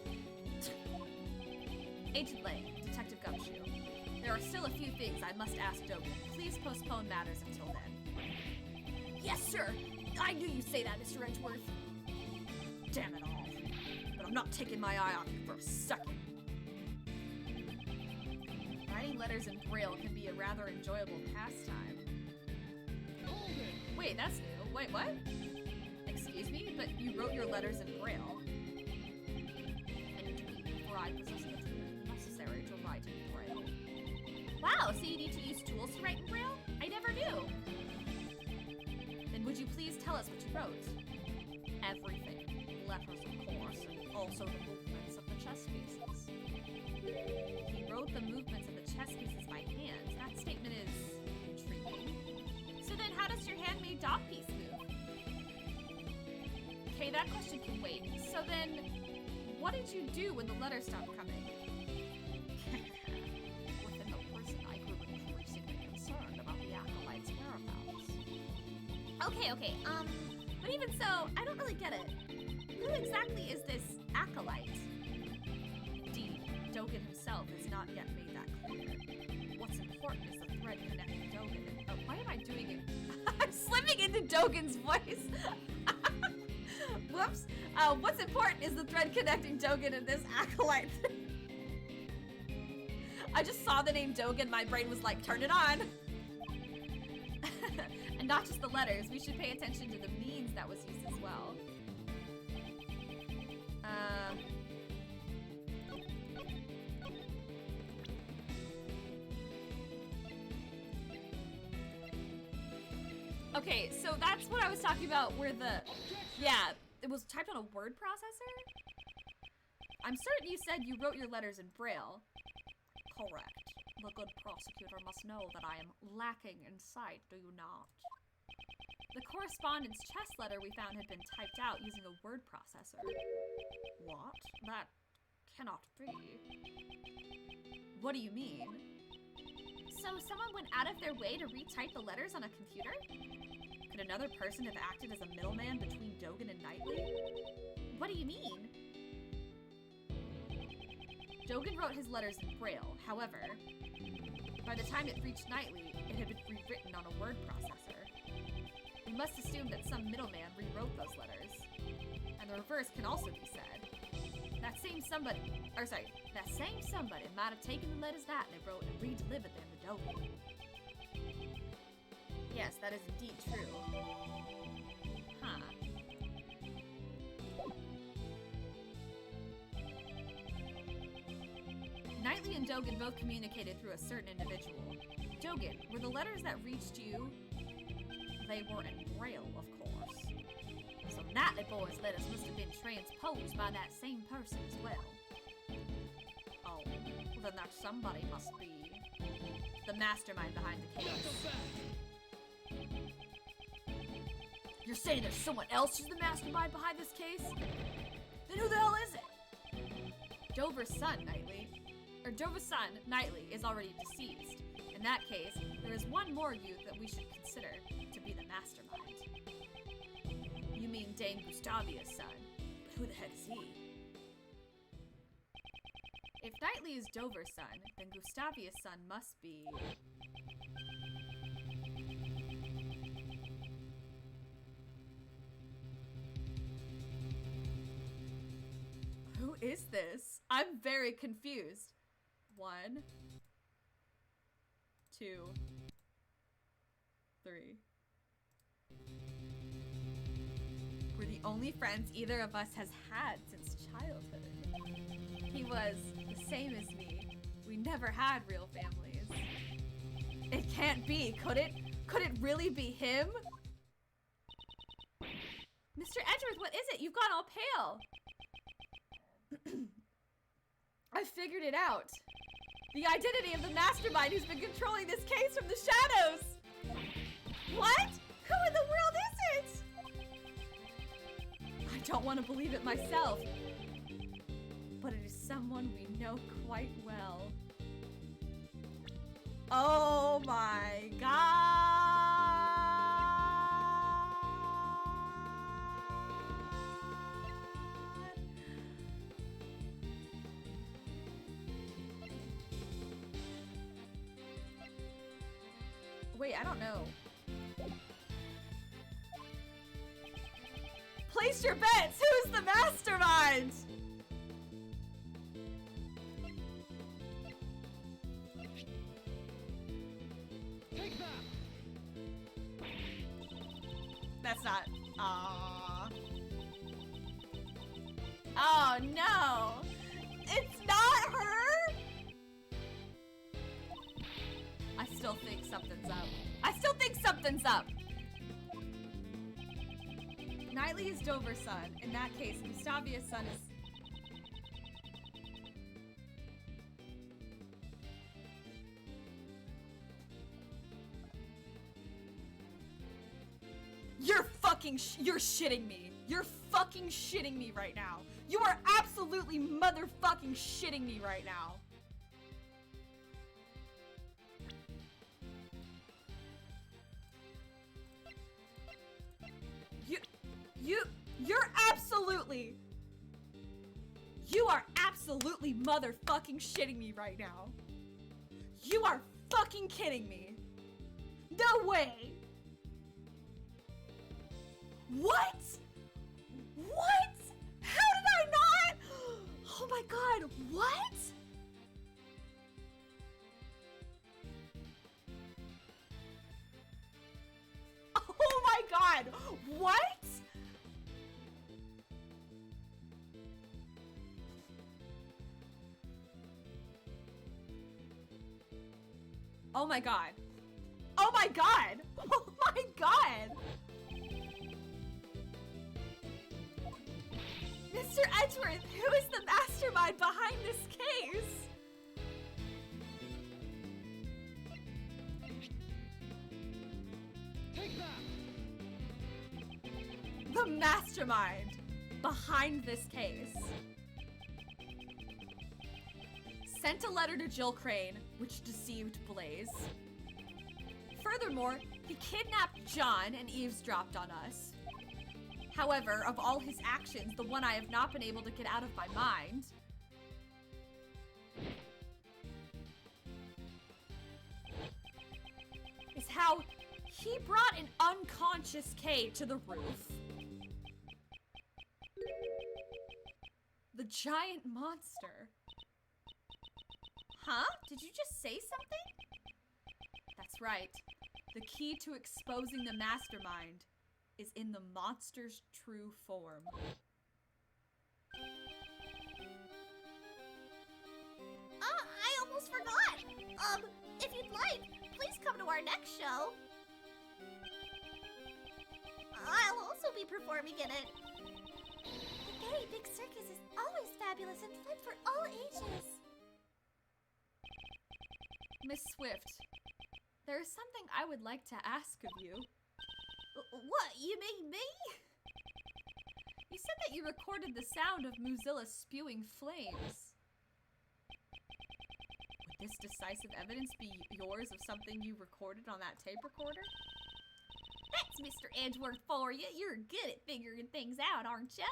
Agent Lane, Detective Gumshoe. There are still a few things I must ask Dogen. Please postpone matters until then. Yes, sir! I knew you'd say that, Mr. Edgeworth. Damn it all. But I'm not taking my eye off you for a second. Writing letters in Braille can be a rather enjoyable pastime. Hold it! Wait, that's new. Wait, what? Excuse me? But you wrote your letters in Braille. Indeed, for I possess the tools necessary to write in Braille. Wow, so you need to use tools to write in Braille? I never knew. Then would you please tell us what you wrote? Everything. Letters, of course, and also the movements of the chess pieces. He wrote the movements of the chess pieces by hand. That statement is intriguing. So then how does your handmade dog piece move? Okay, that question can wait. So then, what did you do when the letters stopped coming? Within the prison, I grew increasingly concerned about the acolyte's whereabouts. Okay, but even so, I don't really get it. Who exactly is this acolyte? Indeed, Dogen himself has not yet made that clear. What's important is the thread connecting Dogen and... Oh, why am I doing it? I'm slipping into Dogen's voice! Whoops. What's important is the thread connecting Dogen and this acolyte. I just saw the name Dogen, my brain was like, turn it on. And not just the letters, we should pay attention to the means that was used as well. Okay, so that's what I was talking about where the, yeah, it was typed on a word processor? I'm certain you said you wrote your letters in Braille. Correct. The good prosecutor must know that I am lacking in sight, do you not? The correspondence chest letter we found had been typed out using a word processor. What? That cannot be. What do you mean? So someone went out of their way to retype the letters on a computer? Could another person have acted as a middleman between Dogen and Knightley? What do you mean? Dogen wrote his letters in Braille. However, by the time it reached Knightley, it had been rewritten on a word processor. We must assume that some middleman rewrote those letters. And the reverse can also be said. That same somebody might have taken the letters that they wrote and re-delivered them to Dogen. Yes, that is indeed true. Huh. Knightley and Dogen both communicated through a certain individual. Dogen, were the letters that reached you? They were in Braille, of course. So Knightley boy's letters must have been transposed by that same person as well. Oh, well then that somebody must be the mastermind behind the chaos. You're saying there's someone else who's the mastermind behind this case? Then who the hell is it? Dover's son, Knightley, is already deceased. In that case, there is one more youth that we should consider to be the mastermind. You mean Dame Gustavia's son, but who the heck is he? If Knightley is Dover's son, then Gustavia's son must be... Who is this? I'm very confused. 1, 2, 3. We're the only friends either of us has had since childhood. He was the same as me. We never had real families. It can't be, could it? Could it really be him? Mr. Edgeworth, what is it? You've gone all pale. I figured it out. The identity of the mastermind who's been controlling this case from the shadows. What? Who in the world is it? I don't want to believe it myself. But it is someone we know quite well. Oh my god. Wait, I don't know. Place your bets! Who's the mastermind? Take that! That's not. Aww. Oh no! It's not her? I still think something's up. Knightley is Dover's son. In that case, Gustavia's son is... You're shitting me. You're fucking shitting me right now. You are absolutely motherfucking shitting me right now. You are absolutely motherfucking shitting me right now. You are fucking kidding me. No way. What? What? What? Oh my god. Oh my god! Oh my god! Mr. Edgeworth, who is the mastermind behind this case? Take that! The mastermind behind this case sent a letter to Jill Crane, which deceived Blaze. Furthermore, he kidnapped John and eavesdropped on us. However, of all his actions, the one I have not been able to get out of my mind is how he brought an unconscious Kay to the roof. The giant monster. Huh? Did you just say something? That's right. The key to exposing the mastermind is in the monster's true form. I almost forgot. If you'd like, please come to our next show. I'll also be performing in it. The Very Big Circus is always fabulous and fun for all ages. Miss Swift, there is something I would like to ask of you. What, you mean me? You said that you recorded the sound of Muzilla spewing flames. Would this decisive evidence be yours of something you recorded on that tape recorder? That's Mr. Edgeworth for you. You're good at figuring things out, aren't you?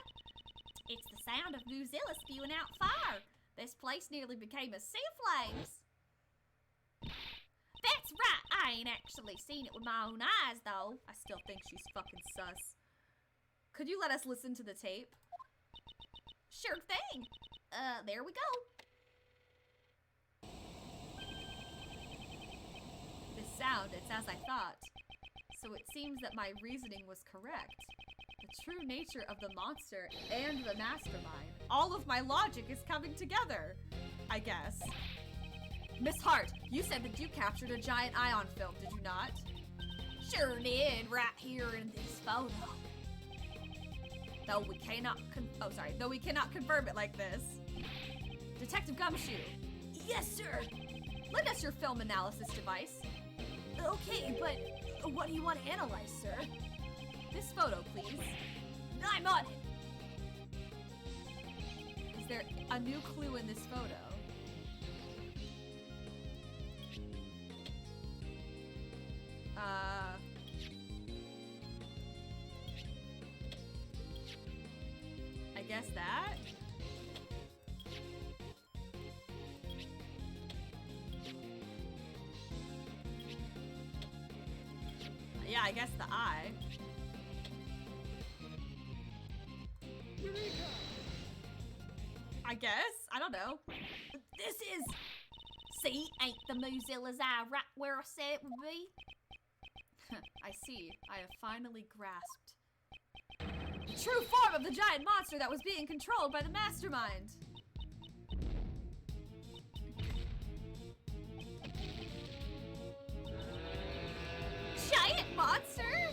It's the sound of Muzilla spewing out fire. This place nearly became a sea of flames. That's right, I ain't actually seen it with my own eyes, though. I still think she's fucking sus. Could you let us listen to the tape? Sure thing. There we go. This sound, it's as I thought. So it seems that my reasoning was correct. The true nature of the monster and the mastermind. All of my logic is coming together, I guess. Miss Hart, you said that you captured a giant ion film, did you not? Sure did, right here in this photo. Though we cannot confirm it like this. Detective Gumshoe. Yes, sir. Lend us your film analysis device. Okay, but what do you want to analyze, sir? This photo, please. I'm on it. Is there a new clue in this photo? I guess that? Yeah, I guess the eye. Eureka! I guess? I don't know. This is... See, ain't the Muzilla's eye right where I said it would be? I see. I have finally grasped the true form of the giant monster that was being controlled by the mastermind. Giant monster?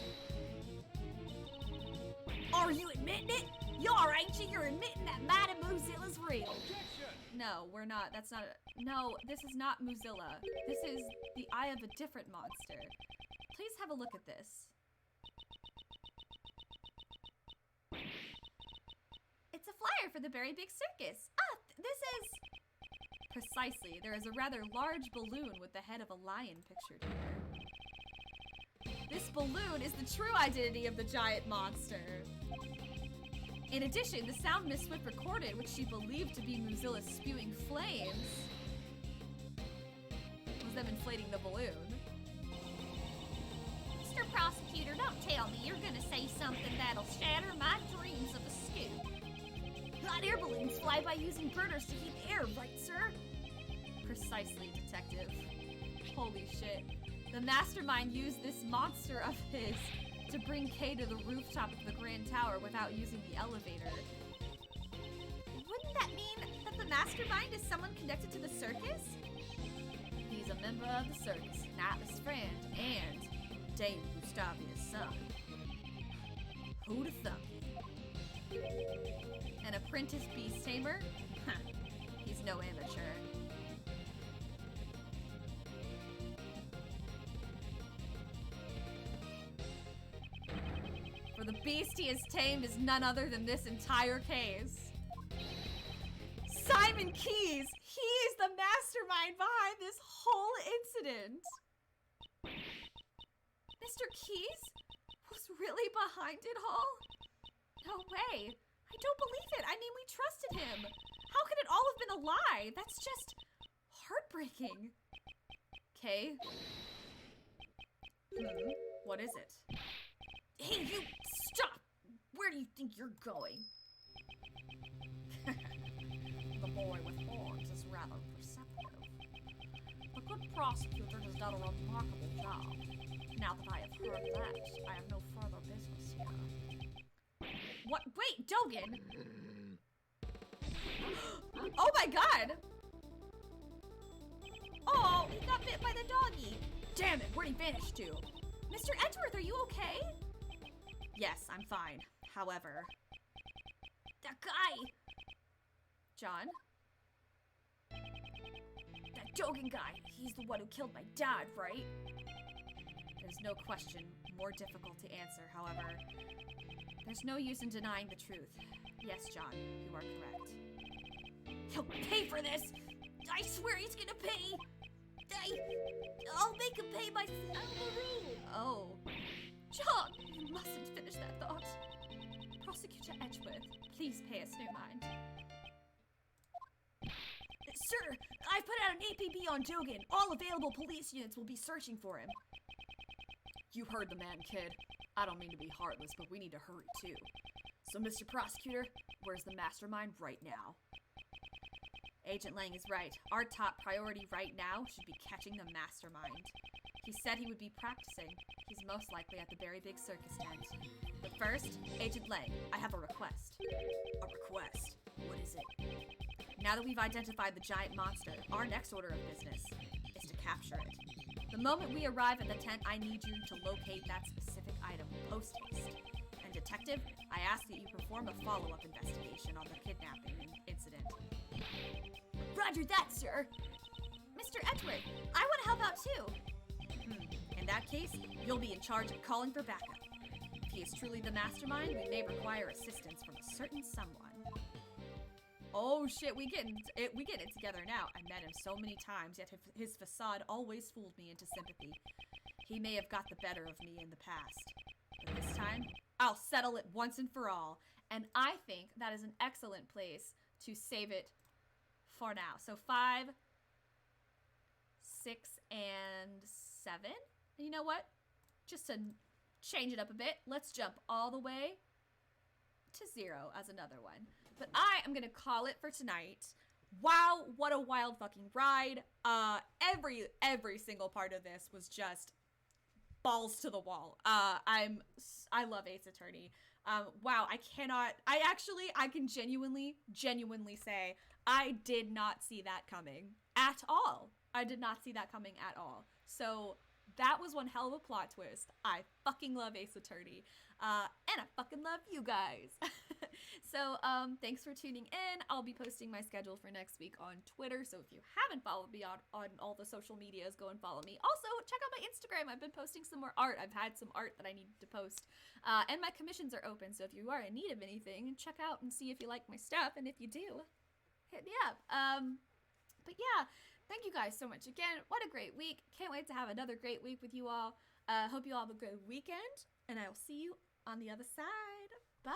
Are you admitting it? You are, ain't you? You're admitting that mighty Muzilla's real. Objection! No, we're not. That's not no, this is not Muzilla. This is the eye of a different monster. Please have a look at this. It's a flyer for the Very Big Circus. This is... Precisely. There is a rather large balloon with the head of a lion pictured here. This balloon is the true identity of the giant monster. In addition, the sound Miss Swift recorded, which she believed to be Muzilla spewing flames, was them inflating the balloon. Mr. Prosecutor, don't tell me you're gonna say something that'll shatter my dreams of a scoop. Hot air balloons fly by using burners to heat air, right, sir? Precisely, Detective. Holy shit. The mastermind used this monster of his to bring Kay to the rooftop of the Grand Tower without using the elevator. Wouldn't that mean that the mastermind is someone connected to the circus? He's a member of the circus, Atlas' friend, and Dame Gustavia's son. Who'd have thunk it? An apprentice beast tamer? He's no amateur. For the beast he has tamed is none other than this entire case. Simon Keys! He's the mastermind behind this whole incident! Mr. Keys was really behind it all? No way! I don't believe it! I mean, we trusted him! How could it all have been a lie? That's just heartbreaking. Okay. What is it? Hey, you! Stop! Where do you think you're going? The boy with horns is rather perceptive. The good prosecutor has done a remarkable job. Now that I have heard that, I have no further business here. What? Wait, Dogen! Oh my god! Oh, he got bit by the doggy. Damn it, where'd he vanish to? Mr. Edgeworth, are you okay? Yes, I'm fine. However... That guy! John? That Dogen guy, he's the one who killed my dad, right? There's no question more difficult to answer, however. There's no use in denying the truth. Yes, John, you are correct. He'll pay for this! I swear he's gonna pay! I'll make him pay myself! Oh. John, you mustn't finish that thought. Prosecutor Edgeworth, please pay us no mind. Sir, I've put out an APB on Dogen. All available police units will be searching for him. You heard the man, kid. I don't mean to be heartless, but we need to hurry too. So, Mr. Prosecutor, where's the mastermind right now? Agent Lang is right. Our top priority right now should be catching the mastermind. He said he would be practicing. He's most likely at the very big circus tent. But first, Agent Lang, I have a request. A request? What is it? Now that we've identified the giant monster, our next order of business is to capture it. The moment we arrive at the tent, I need you to locate that specific item post-haste. And Detective, I ask that you perform a follow-up investigation on the kidnapping incident. Roger that, sir! Mr. Edgeworth, I want to help out too! In that case, you'll be in charge of calling for backup. If he is truly the mastermind, we may require assistance from a certain someone. Oh shit, we get it together now. I met him so many times, yet his facade always fooled me into sympathy. He may have got the better of me in the past. But this time, I'll settle it once and for all. And I think that is an excellent place to save it for now. So 5, 6, and 7. And you know what? Just to change it up a bit, let's jump all the way to 0 as another one. But I am gonna call it for tonight. Wow, what a wild fucking ride. Every single part of this was just balls to the wall. I love Ace Attorney. Wow, I can genuinely say I did not see that coming at all. I did not see that coming at all. So that was one hell of a plot twist. I fucking love Ace Attorney. And I fucking love you guys. So, thanks for tuning in. I'll be posting my schedule for next week on Twitter. So if you haven't followed me on all the social medias, go and follow me. Also, check out my Instagram. I've been posting some more art. I've had some art that I need to post. And my commissions are open. So if you are in need of anything, check out and see if you like my stuff. And if you do, hit me up. But yeah, thank you guys so much again. What a great week. Can't wait to have another great week with you all. Hope you all have a good weekend. And I will see you on the other side. Bye.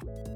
you